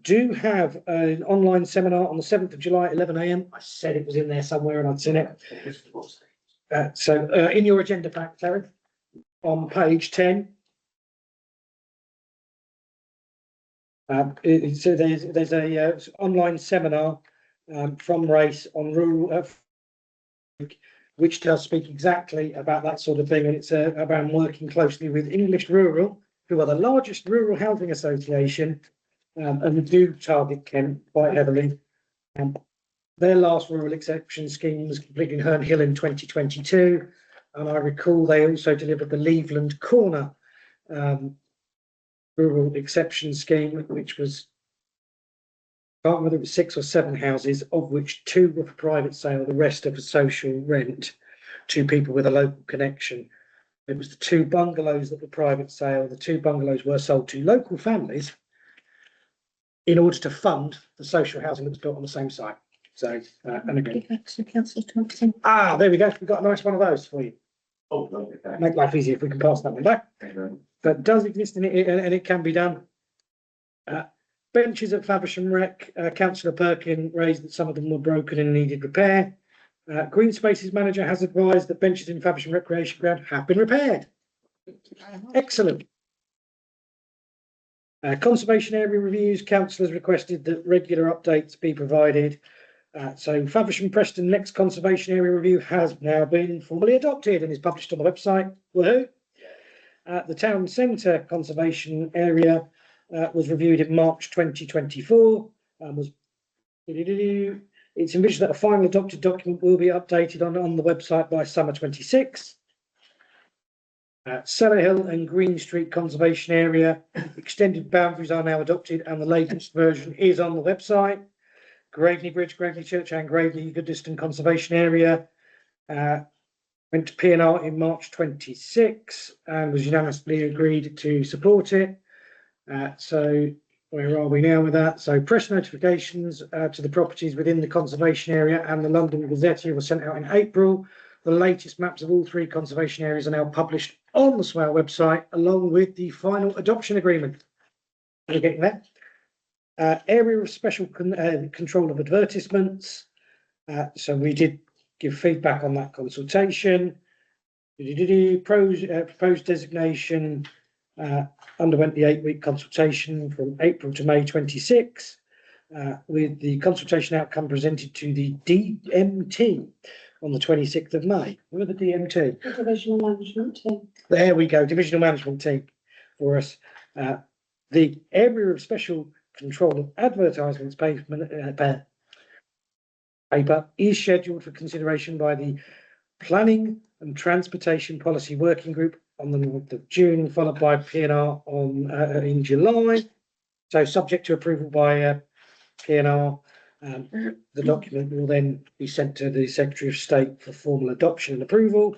do have an online seminar on the 7th of July, 11 a.m. I said it was in there somewhere and I'd seen it. So in your agenda pack, Terry, on page 10, so there's a online seminar from RACE on rural, which does speak exactly about that sort of thing, and it's about working closely with English Rural, who are the largest rural housing association, and do target Kent quite heavily. Their last rural exception scheme was completed in Herne Hill in 2022, and I recall they also delivered the Leveland Corner rural exception scheme, which was, I can't remember whether it was 6 or 7 houses, of which 2 were for private sale, the rest are for social rent to people with a local connection. It was the 2 bungalows that were private sale. The 2 bungalows were sold to local families in order to fund the social housing that was built on the same site. So, and again, there we go. We've got a nice one of those for you. Oh, okay. Make life easier if we can pass that one back. That does exist in it, and it can be done. Benches at Faversham Rec, Councillor Perkin raised that some of them were broken and needed repair. Green Spaces Manager has advised that benches in Faversham Recreation Ground have been repaired. Excellent. Conservation area reviews, councillors requested that regular updates be provided. So Faversham Preston next conservation area review has now been formally adopted and is published on the website. Woohoo! The town centre conservation area was reviewed in March 2024 and was it's envisioned that a final adopted document will be updated on the website by summer 26. Cellar Hill and Green Street conservation area extended boundaries are now adopted and the latest version is on the website. Graveley Bridge, Graveley Church and Graveley Goodiston conservation area went to P&R in March 26 and was unanimously agreed to support it. So where are we now with that? So press notifications to the properties within the conservation area and the London Gazette were sent out in April. The latest maps of all 3 conservation areas are now published on the Swale website, along with the final adoption agreement. Are you getting that? Area of special control of advertisements. So we did give feedback on that consultation. Proposed designation underwent the 8-week consultation from April to May 26, with the consultation outcome presented to the DMT on the 26th of May. Who are the DMT? The Divisional Management Team. There we go, Divisional Management Team for us. The area of special control of advertisements paper is scheduled for consideration by the Planning and Transportation Policy Working Group on the 9th of June, followed by P&R on in July. So subject to approval by P&R, the document will then be sent to the Secretary of State for formal adoption and approval.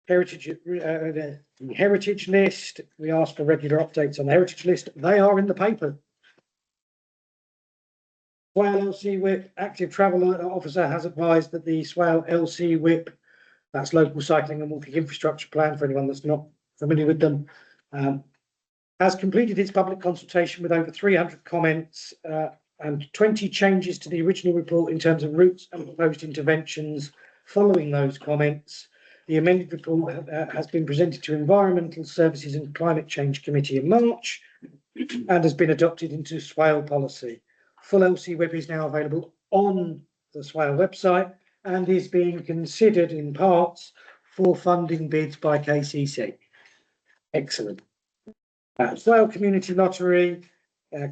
Heritage list. We asked for regular updates on the heritage list. They are in the paper. Swale LC Whip, active travel officer has advised that the Swale LC Whip, that's local cycling and walking infrastructure plan for anyone that's not familiar with them, has completed its public consultation with over 300 comments and 20 changes to the original report in terms of routes and proposed interventions following those comments. The amended report has been presented to Environmental Services and Climate Change Committee in March and has been adopted into Swale policy. Full LC Web is now available on the Swale website and is being considered in parts for funding bids by KCC. Excellent. Swale Community Lottery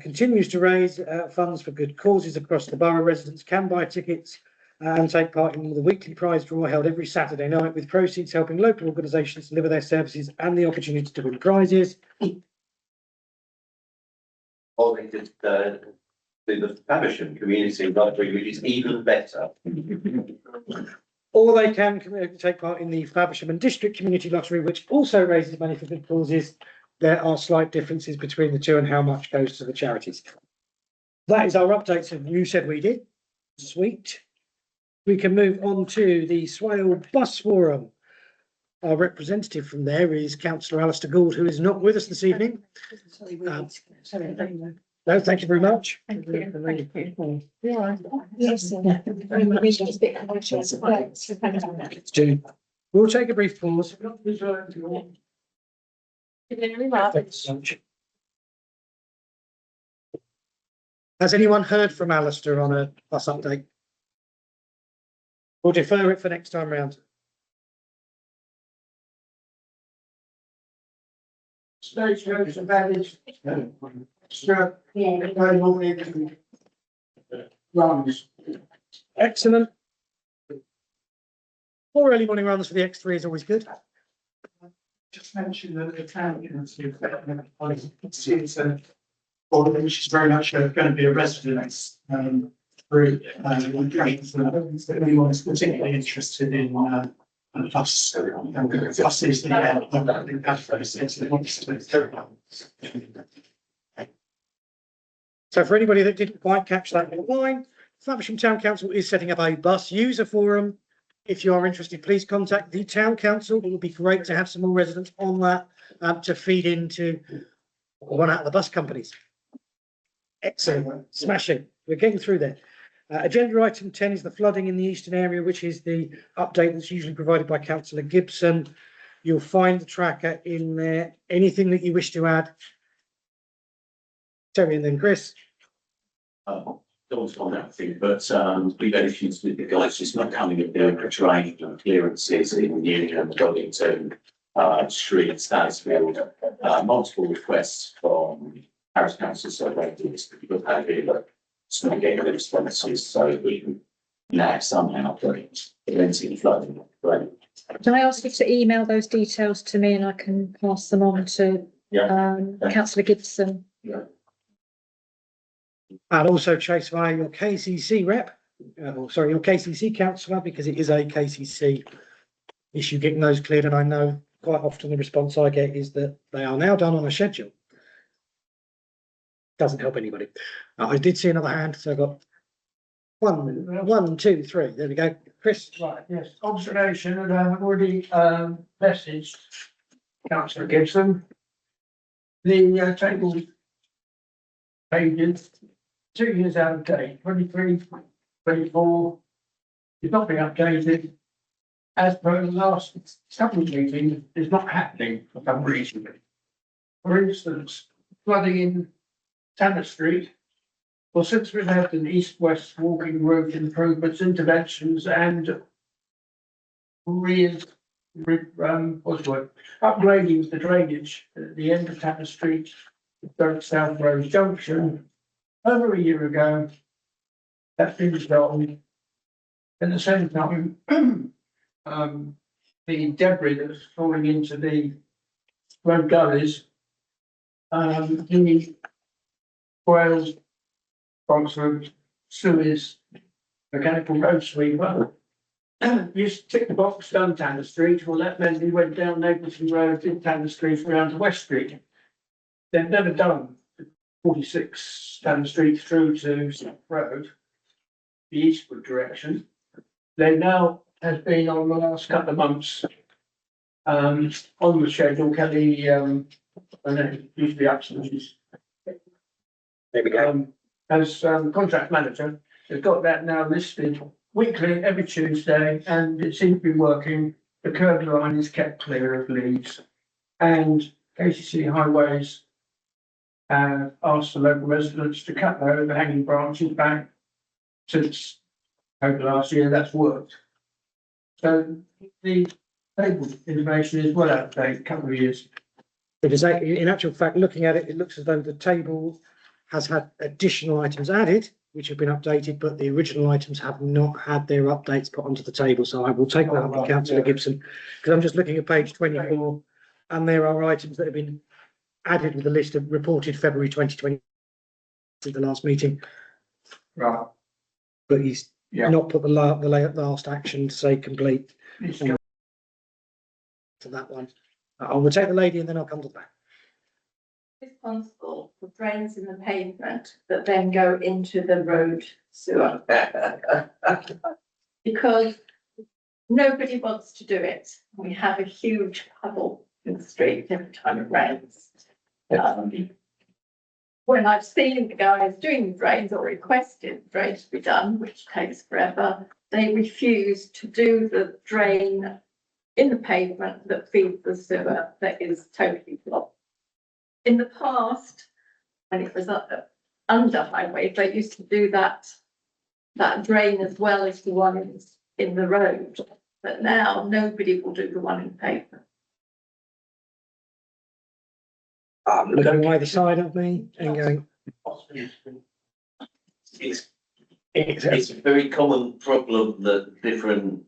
continues to raise funds for good causes across the borough. Residents can buy tickets and take part in the weekly prize draw held every Saturday night, with proceeds helping local organisations deliver their services and the opportunity to win prizes. Or they could do the Faversham Community Library, which is even better. Or they can take part in the Faversham and District Community Lottery, which also raises money for good causes. There are slight differences between the two and how much goes to the charities. That is our updates of You Said We Did. Sweet. We can move on to the Swale Bus Forum. Our representative from there is Councillor Alistair Gould, who is not with us this evening. No, thank you very much. Thank you. Yeah. Yes. Very much. It's a bit conscious. We'll take a brief pause. Has anyone heard from Alistair on a bus update? We'll defer it for next time round. Stagecoach and baggage. Runs. Excellent. More early morning runs for the X3 is always good. Just mentioned that the town council, which is very much going to be a residence group. Anyone is particularly interested in buses, So for anybody that didn't quite catch that online, Faversham Town Council is setting up a bus user forum. If you are interested, please contact the Town Council. It would be great to have some more residents on that to feed into one out of the bus companies. Excellent, smashing. We're getting through there. Agenda item 10 is the flooding in the eastern area, which is the update that's usually provided by Councillor Gibson. You'll find the tracker in there. Anything that you wish to add? Terry and then Chris. Don't on that thing, but we've had issues with the guys just not coming and doing the drainage and clearances in Newham, Doddington, Street, Stansfield. Multiple requests from Paris Council surveys to people that it's not getting the responses, so we can now somehow preventing flooding. Right. Can I ask you to email those details to me and I can pass them on to Councillor Gibson? Yeah. And also chase via your KCC rep, your KCC councillor, because it is a KCC issue getting those cleared. And I know quite often the response I get is that they are now done on a schedule. Doesn't help anybody. I did see another hand, so I got one, two, three. There we go. Chris. Right, yes, observation, and I've already messaged Councillor Gibson. The table pages, 2 years out of date, 23, 24, is not being updated. As per the last couple of meetings, is not happening for some reason. For instance, flooding in Tanner Street. Well, since we've had an east-west walking route improvements, interventions and upgrading the drainage at the end of Tanner Street, South Road Junction, over a year ago, that's been resolved. At the same time, the debris that was falling into the road gullies, the Wales, Oxford, Suez, mechanical road sweeper. You tick the box down Tanner Street, well, that meant we went down Napleton Road, in Tanner Street, around to West Street. They've never done 46 Tanner Street through to South Road, the eastward direction. They now has been on the last couple of months on the schedule. Kelly, and then usually absences. There we go. As contract manager, has got that now listed weekly every Tuesday, and it seems to be working. the curb line is kept clear of leaves, and KCC Highways asked the local residents to cut their overhanging branches back since over last year. That's worked. So the table information is well out of date, a couple of years. It is, in actual fact, looking at it, it looks as though the table has had additional items added, which have been updated, but the original items have not had their updates put onto the table. So I will take that up with Councillor Gibson, because I'm just looking at page 24, and there are items that have been added with the list of reported February 2020 to the last meeting. Right. But he's not put the last action to say complete to that one. I will take the lady and then I'll come to the back. Responsible for drains in the pavement that then go into the road sewer. Because nobody wants to do it. We have a huge puddle in the street every time it rains. When I've seen the guys doing the drains or requested drains to be done, which takes forever, they refuse to do the drain in the pavement that feeds the sewer that is totally blocked. In the past, when it was under highway, they used to do that drain as well as the one in the road. But now nobody will do the one in the pavement. Looking either side of me and going. It's a very common problem that different,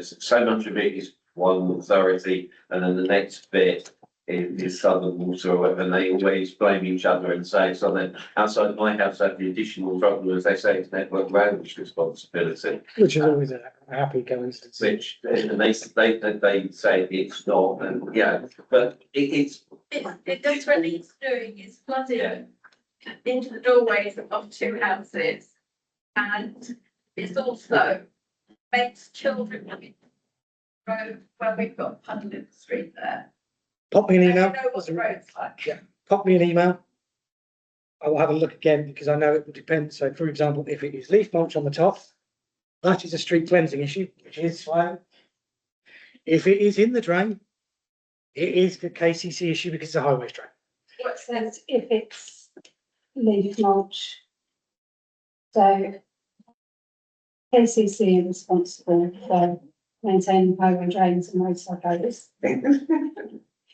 so much of it is one authority and then the next bit is Southern Water or whatever, and they always blame each other and say something. Outside my house, I have the additional problem, as they say, it's Network Rail's responsibility. Which is always a happy coincidence. Which, and they say it's not, and but it That's what it's doing, it's flooding into the doorways of two houses. And it's also makes children live in the road where we've got a puddle in the street there. Pop me an email. I know what the road's like. Yeah, pop me an email. I will have a look again because I know it will depend. So, for example, if it is leaf mulch on the top, that is a street cleansing issue, which is fine. If it is in the drain, it is the KCC issue because it's a highway drain. What says if it's leaf mulch? So KCC is responsible for maintaining highway drains and roadside roads.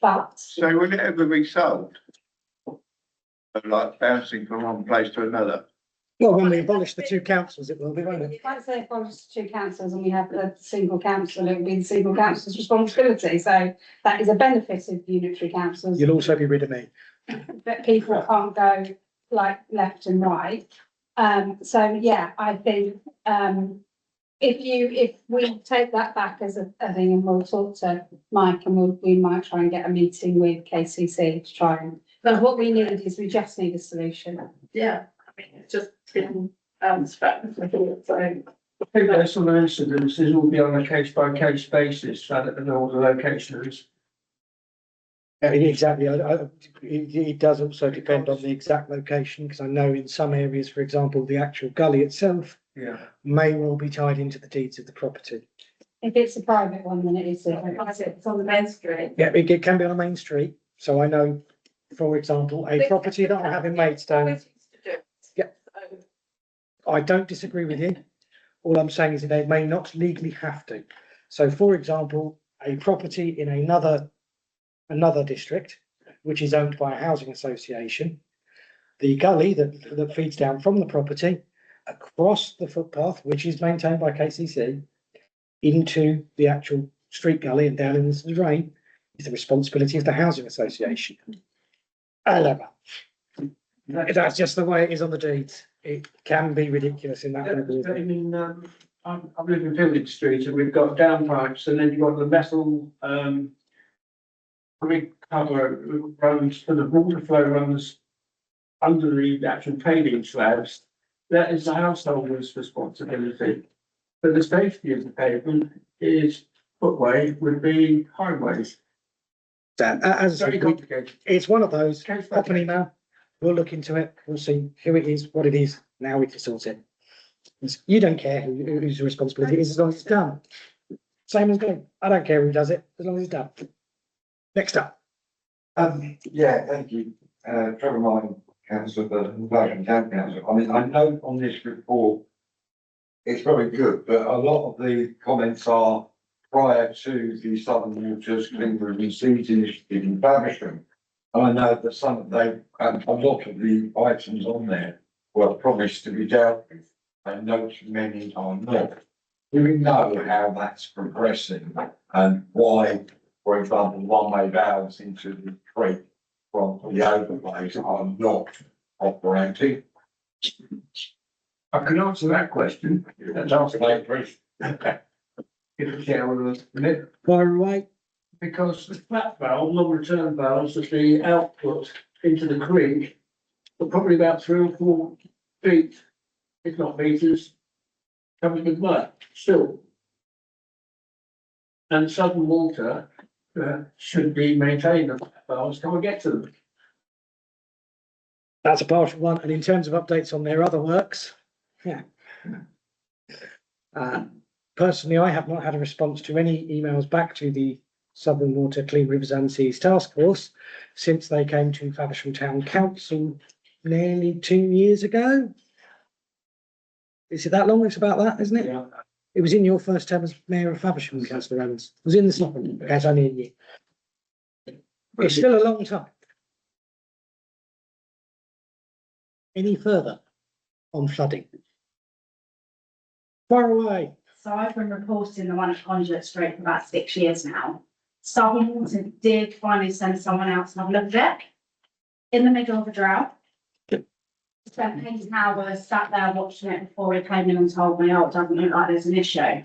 But So will it ever be solved? Like bouncing from one place to another? Well, when we abolish the two councils, it will be, won't it? once they abolish two councils and we have the single council, it will be the single council's responsibility. So that is a benefit of unitary councils. You'll also be rid of me. That people can't go like left and right. So yeah, I think if we take that back as a thing, and we'll talk to Mike, and we might try and get a meeting with KCC to try and. But what we need is we just need a solution. Yeah, I mean, it's just been scrapped. So I think there's some incidences will be on a case by case basis, so that all the locations. Exactly. It does also depend on the exact location, because I know in some areas, for example, the actual gully itself may well be tied into the deeds of the property. If it's a private one, then it is. it's on the main street. Yeah, it can be on a main street. So I know, for example, a property that I have in Maidstone. Yeah, I don't disagree with you. All I'm saying is that they may not legally have to. So, for example, a property in another district, which is owned by a housing association, the gully that feeds down from the property across the footpath, which is maintained by KCC, into the actual street gully and down into the drain, is the responsibility of the housing association. However, that's just the way it is on the deeds. It can be ridiculous in that. I mean, I'm living in Fielding Street and we've got downpipes, and then you've got the metal cover runs for the water flow runs under the actual paving slabs. That is the householder's responsibility. But the safety of the pavement is footway would be highways. Very complicated. It's one of those. Pop an email. We'll look into it. We'll see who it is, what it is. Now we can sort it. You don't care whose responsibility it is as long as it's done. same as me. I don't care who does it, as long as it's done. Next up. Yeah, thank you. Trevor Martin, councillor for Barton Town Council. I mean, I know on this report, it's very good, but a lot of the comments are prior to the Southern Waters Clean River Seas initiative in Faversham. And I know that a lot of the items on there were promised to be dealt with. I note many are not. Do we know how that's progressing and why, for example, one-way valves into the creek from the overlays are not operating? I can answer that question. That's answer that question. If the chair will admit. Fire away. Because the flat valve, non-return valves that the output into the creek are probably about 3 or 4 feet, if not meters, covered with mud still. And Southern Water should be maintained the flat valves till we get to them. That's a partial one. And in terms of updates on their other works, yeah. Personally, I have not had a response to any emails back to the Southern Water Clean Rivers and Seas Task Force since they came to Faversham Town Council nearly 2 years ago. Is it that long? It's about that, isn't it? Yeah. It was in your first term as Mayor of Faversham, Councillor Evans. It was in the second. Okay, it's only a year. It's still a long time. Any further on flooding? Far away. So I've been reporting the one at Conduit Street for about 6 years now. Southern Water did finally send someone out to have a look at it in the middle of a drought. Spent 8 hours sat there watching it before he came in and told me, oh, it doesn't look like there's an issue.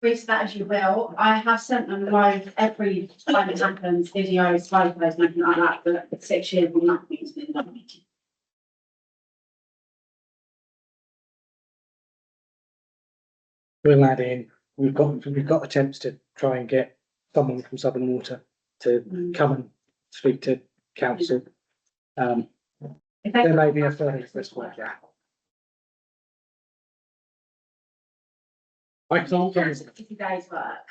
Reach that as you will. I have sent them live every time it happens, videos, photos, nothing like that, but 6 years and nothing's been done. We'll add in. We've got attempts to try and get someone from Southern Water to come and speak to council. There may be a further request for that. I can't promise. 50 days work.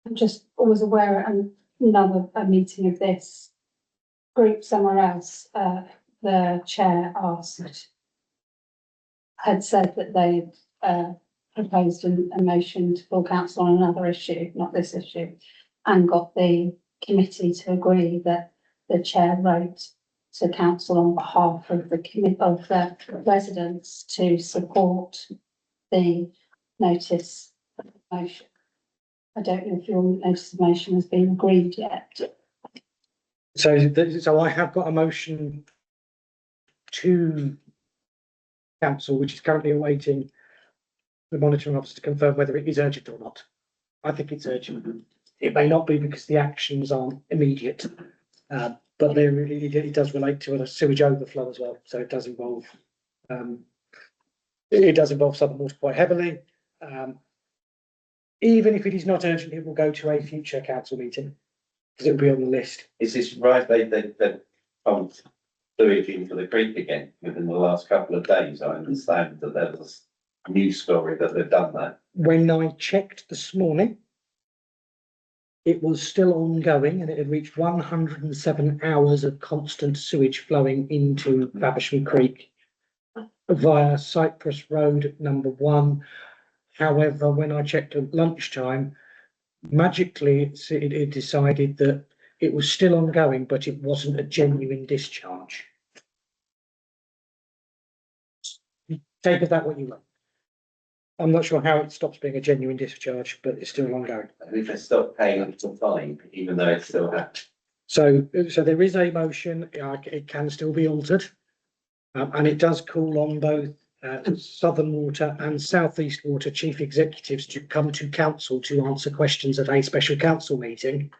I'm just always aware at another meeting of this group somewhere else, the chair had said that they proposed a motion to full council on another issue, not this issue, and got the committee to agree that the chair wrote to council on behalf of the residents to support the notice of motion. I don't know if your notice of motion has been agreed yet. So I have got a motion to council, which is currently awaiting the monitoring officer to confirm whether it is urgent or not. I think it's urgent. It may not be because the actions aren't immediate, but it does relate to a sewage overflow as well. So it does involve Southern Water quite heavily. Even if it is not urgent, it will go to a future council meeting because it will be on the list. Is this right? They pumped sewage into the creek again within the last couple of days. I understand that there was a news story that they've done that. When I checked this morning, it was still ongoing and it had reached 107 hours of constant sewage flowing into Faversham Creek via Cypress Road number 1. However, when I checked at lunchtime, magically it decided that it was still ongoing, but it wasn't a genuine discharge. Take of that what you will. I'm not sure how it stops being a genuine discharge, but it's still ongoing. And if they stop paying up to fine, even though it's still happening. So there is a motion. It can still be altered, and it does call on both Southern Water and South East Water chief executives to come to council to answer questions at a special council meeting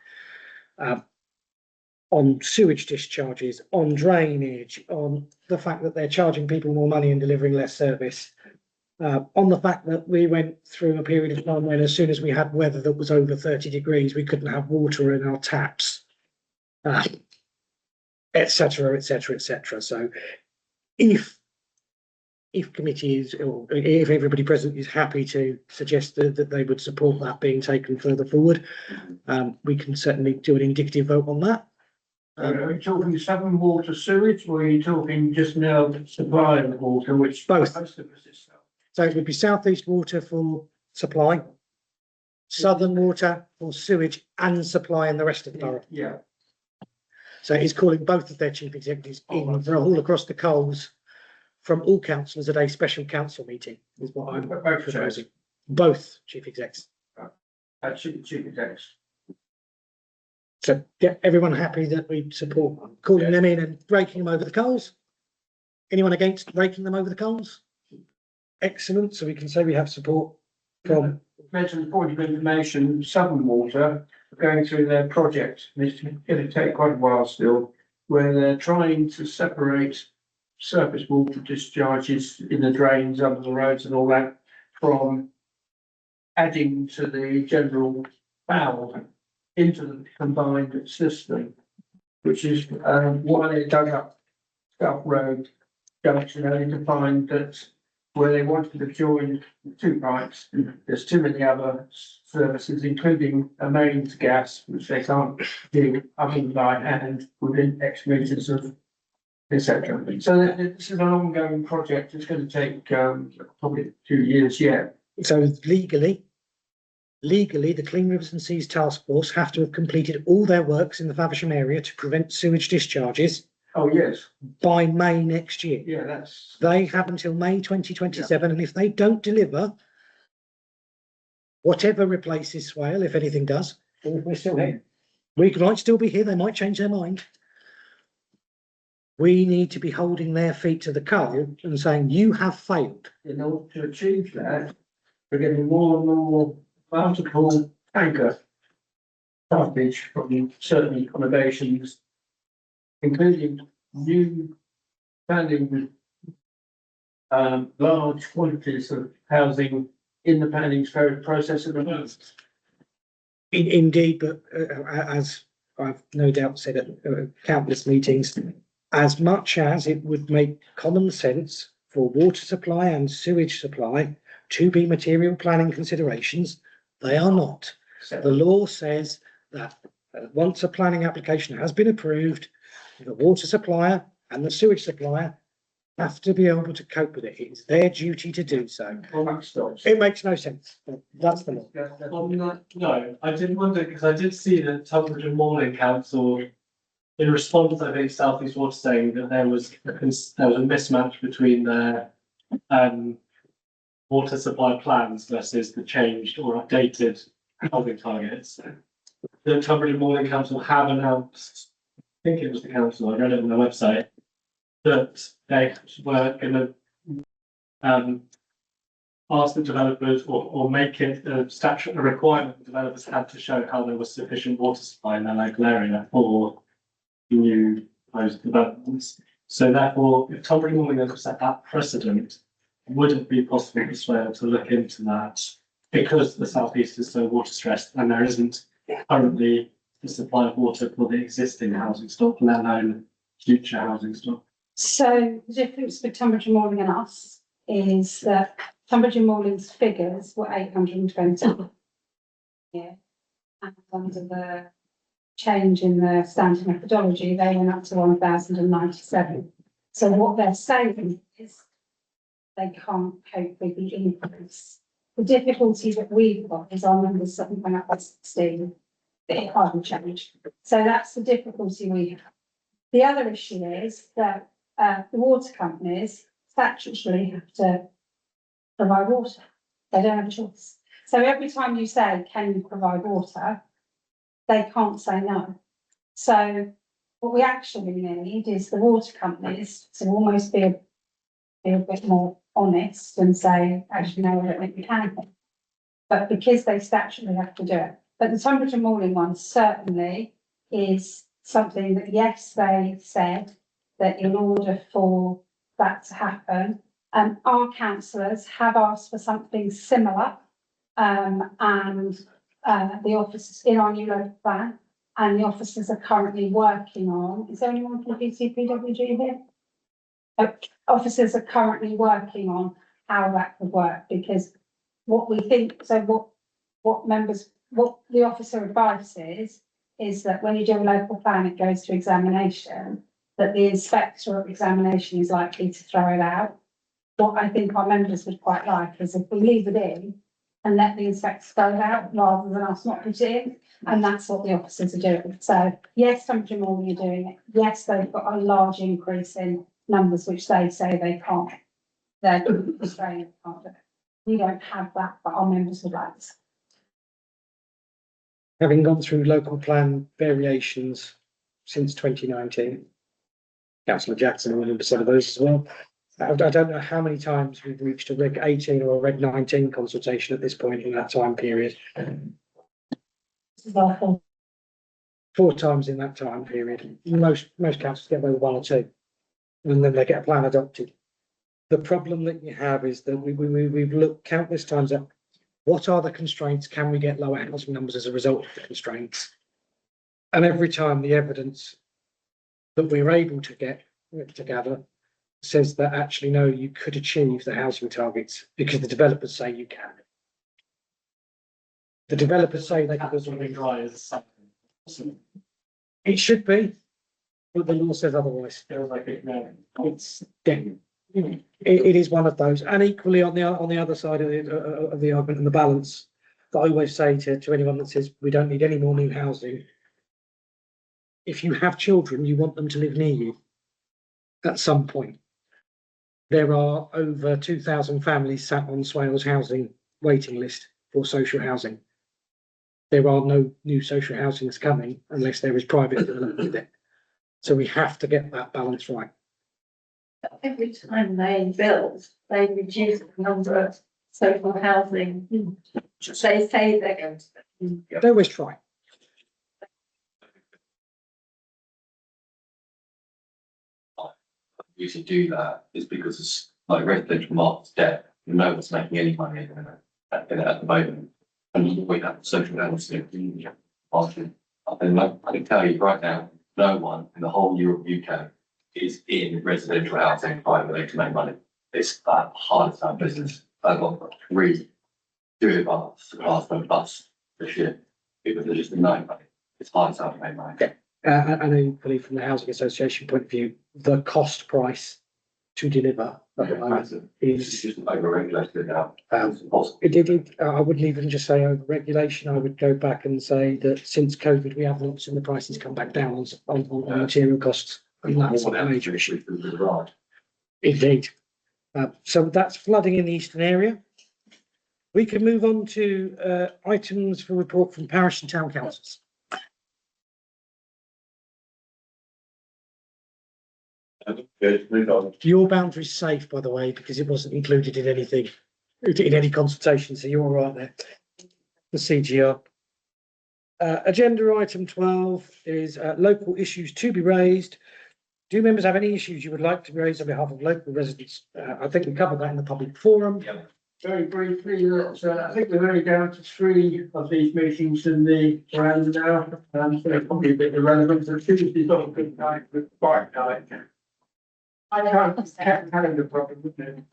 on sewage discharges, on drainage, on the fact that they're charging people more money and delivering less service. On the fact that we went through a period of time when as soon as we had weather that was over 30 degrees, we couldn't have water in our taps, et cetera, et cetera, et cetera. So if if committee is, or if everybody present is happy to suggest that they would support that being taken further forward, we can certainly do an indicative vote on that. Are you talking Southern Water sewage, or are you talking just now supply of water, which Both. most of us is? So it would be South East Water for supply, Southern Water for sewage and supply in the rest of the borough. Yeah. So he's calling both of their chief executives in for a haul across the coals from all councillors at a special council meeting, is what I'm proposing. Both chief execs. Chief execs. So, yeah, everyone happy that we support calling them in and raking them over the coals? Anyone against raking them over the coals? Excellent, so we can say we have support from. Mentioned the point of information, Southern Water are going through their project, and it's going to take quite a while still, where they're trying to separate surface water discharges in the drains under the roads and all that from adding to the general foul into the combined system, which is why they dug up South Road junction, only to find that where they wanted to join two pipes, there's too many other services, including a mains gas, which they can't do other than by hand within X meters of etc. So this is an ongoing project. It's going to take probably 2 years yet. So legally, the Clean Rivers and Seas Task Force have to have completed all their works in the Faversham area to prevent sewage discharges. Oh, yes. By May next year. Yeah, that's. They have until May 2027, and if they don't deliver, whatever replaces Swale, if anything does, we're still here. We might still be here. They might change their mind. We need to be holding their feet to the coal and saying, you have failed. In order to achieve that, we're getting more and more multiple tanker garbage from certain accommodations, including new planning large quantities of housing in the planning process at the moment. Indeed, but as I've no doubt said at countless meetings, as much as it would make common sense for water supply and sewage supply to be material planning considerations, they are not. The law says that once a planning application has been approved, the water supplier and the sewage supplier have to be able to cope with it. It's their duty to do so. It makes no sense. That's the law. No, I did wonder because I did see that Tunbridge and Morley Council, in response, I think South East Water saying that there was a mismatch between their water supply plans versus the changed or updated housing targets. The Tunbridge and Morley Council have announced, I think it was the council, I read it on their website, that they were going to ask the developers or make it a statute, a requirement that developers had to show how there was sufficient water supply in their local area for new proposed developments. So therefore, if Tunbridge and Morley had set that precedent, would it be possible for Swale to look into that because the southeast is so water stressed and there isn't currently the supply of water for the existing housing stock, let alone future housing stock? So the difference between Tunbridge and Morley and us is that Tunbridge and Morley's figures were 820. Yeah. And under the change in the standard methodology, they went up to 1,097. So what they're saying is they can't cope with the increase. The difficulty that we've got is our numbers suddenly went up by 16. It hasn't changed. So that's the difficulty we have. The other issue is that the water companies statutorily have to provide water. They don't have a choice. So every time you say, can you provide water, they can't say no. So what we actually need is the water companies to almost be a bit more honest and say, actually, no, I don't think we can. But because they statutorily have to do it. But the Tunbridge and Morley one certainly is something that, yes, they said that in order for that to happen, our councillors have asked for something similar, and the officers in our new local plan, and the officers are currently working on. Is there anyone from the BCPWG here? officers are currently working on how that could work, because what we think, what the officer advises is that when you do a local plan, it goes to examination, that the inspector of examination is likely to throw it out. What I think our members would quite like is if we leave it in and let the inspector throw it out rather than us not put it in, and that's what the officers are doing. So yes, Temperature Morning are doing it. Yes, they've got a large increase in numbers, which they say they can't. They're Australian can't do it. We don't have that, but our members would like to. Having gone through local plan variations since 2019, Councillor Jackson, 100% of those as well. I don't know how many times we've reached a Reg 18 or a Reg 19 consultation at this point in that time period. 4 times in that time period. Most councils get over 1 or 2, and then they get a plan adopted. The problem that you have is that we've looked countless times at what are the constraints, can we get lower housing numbers as a result of the constraints? And every time the evidence that we're able to get to gather says that actually no, you could achieve the housing targets because the developers say you can. The developers say they can build something dry as something. It should be, but the law says otherwise. It's it is one of those, and equally on the other side of the argument and the balance that I always say to anyone that says we don't need any more new housing. If you have children, you want them to live near you at some point. There are over 2,000 families sat on Swales housing waiting list for social housing. There are no new social housings coming unless there is private development with it. So we have to get that balance right. Every time they build, they reduce the number of social housing. They say they're going to. They always try. Usually do that is because it's like residential market's debt. No one's making any money in it at the moment. And we have social housing. And I can tell you right now, no one in the whole Europe, UK is in residential housing privately to make money. It's that hard time business. I've got really do it bus this year because there's just no money. It's hard to make money. And equally from the housing association point of view, the cost price to deliver at the moment is just over-regulated now. I wouldn't even just say over-regulation. I would go back and say that since COVID, we have not seen the prices come back down on material costs. And that's a major issue. Indeed. So that's flooding in the eastern area. We can move on to items for report from parish and town councils. Good, move on. Your boundary's safe, by the way, because it wasn't included in anything, in any consultation, so you're all right there. The CGR. Agenda item 12 is local issues to be raised. Do members have any issues you would like to raise on behalf of local residents? I think we covered that in the public forum. Very briefly, I think we're only down to 3 of these meetings in the round now, so it's probably a bit irrelevant. So Tuesday's not a good night, but quiet night. I can't calendar problem, wouldn't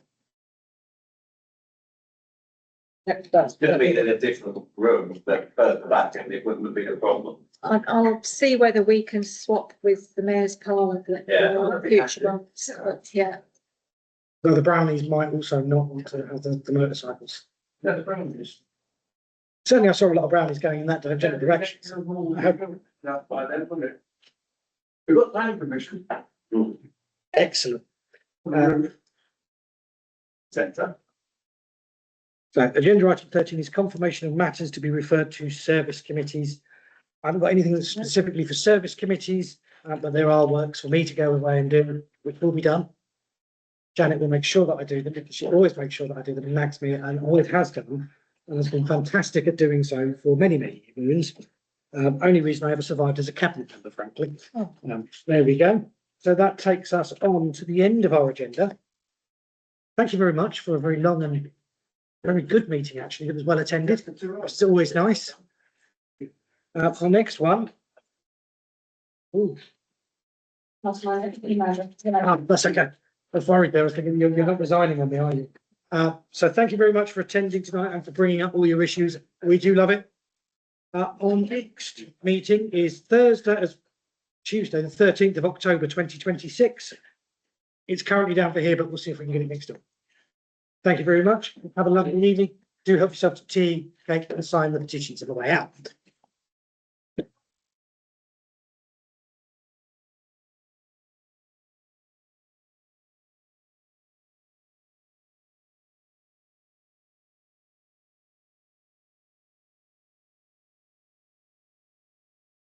it? That's going to be in a different room, but further back, and it wouldn't have been a problem. I'll see whether we can swap with the mayor's parlour for future ones, but yeah. Though the brownies might also not want to have the motorcycles. Yeah, the brownies. Certainly I saw a lot of brownies going in that general direction. I hope. Not by then, wouldn't it? We've got planning permission. Excellent. Centre. So agenda item 13 is confirmation of matters to be referred to service committees. I haven't got anything that's specifically for service committees, but there are works for me to go away and do, which will be done. Janet will make sure that I do them because she always makes sure that I do them and nags me and always has done and has been fantastic at doing so for many, many moons. Only reason I ever survived as a cabinet member, frankly. There we go. So that takes us on to the end of our agenda. Thank you very much for a very long and very good meeting, actually. It was well attended. It's always nice. Our next one. Ooh. That's my email. That's okay. I was worried there. I was thinking you're not resigning on me, are you? So thank you very much for attending tonight and for bringing up all your issues. We do love it. Our next meeting is Tuesday, the 13th of October, 2026. It's currently down for here, but we'll see if we can get it mixed up. Thank you very much. Have a lovely evening. Do help yourself to tea, cake, and sign the petitions on the way out.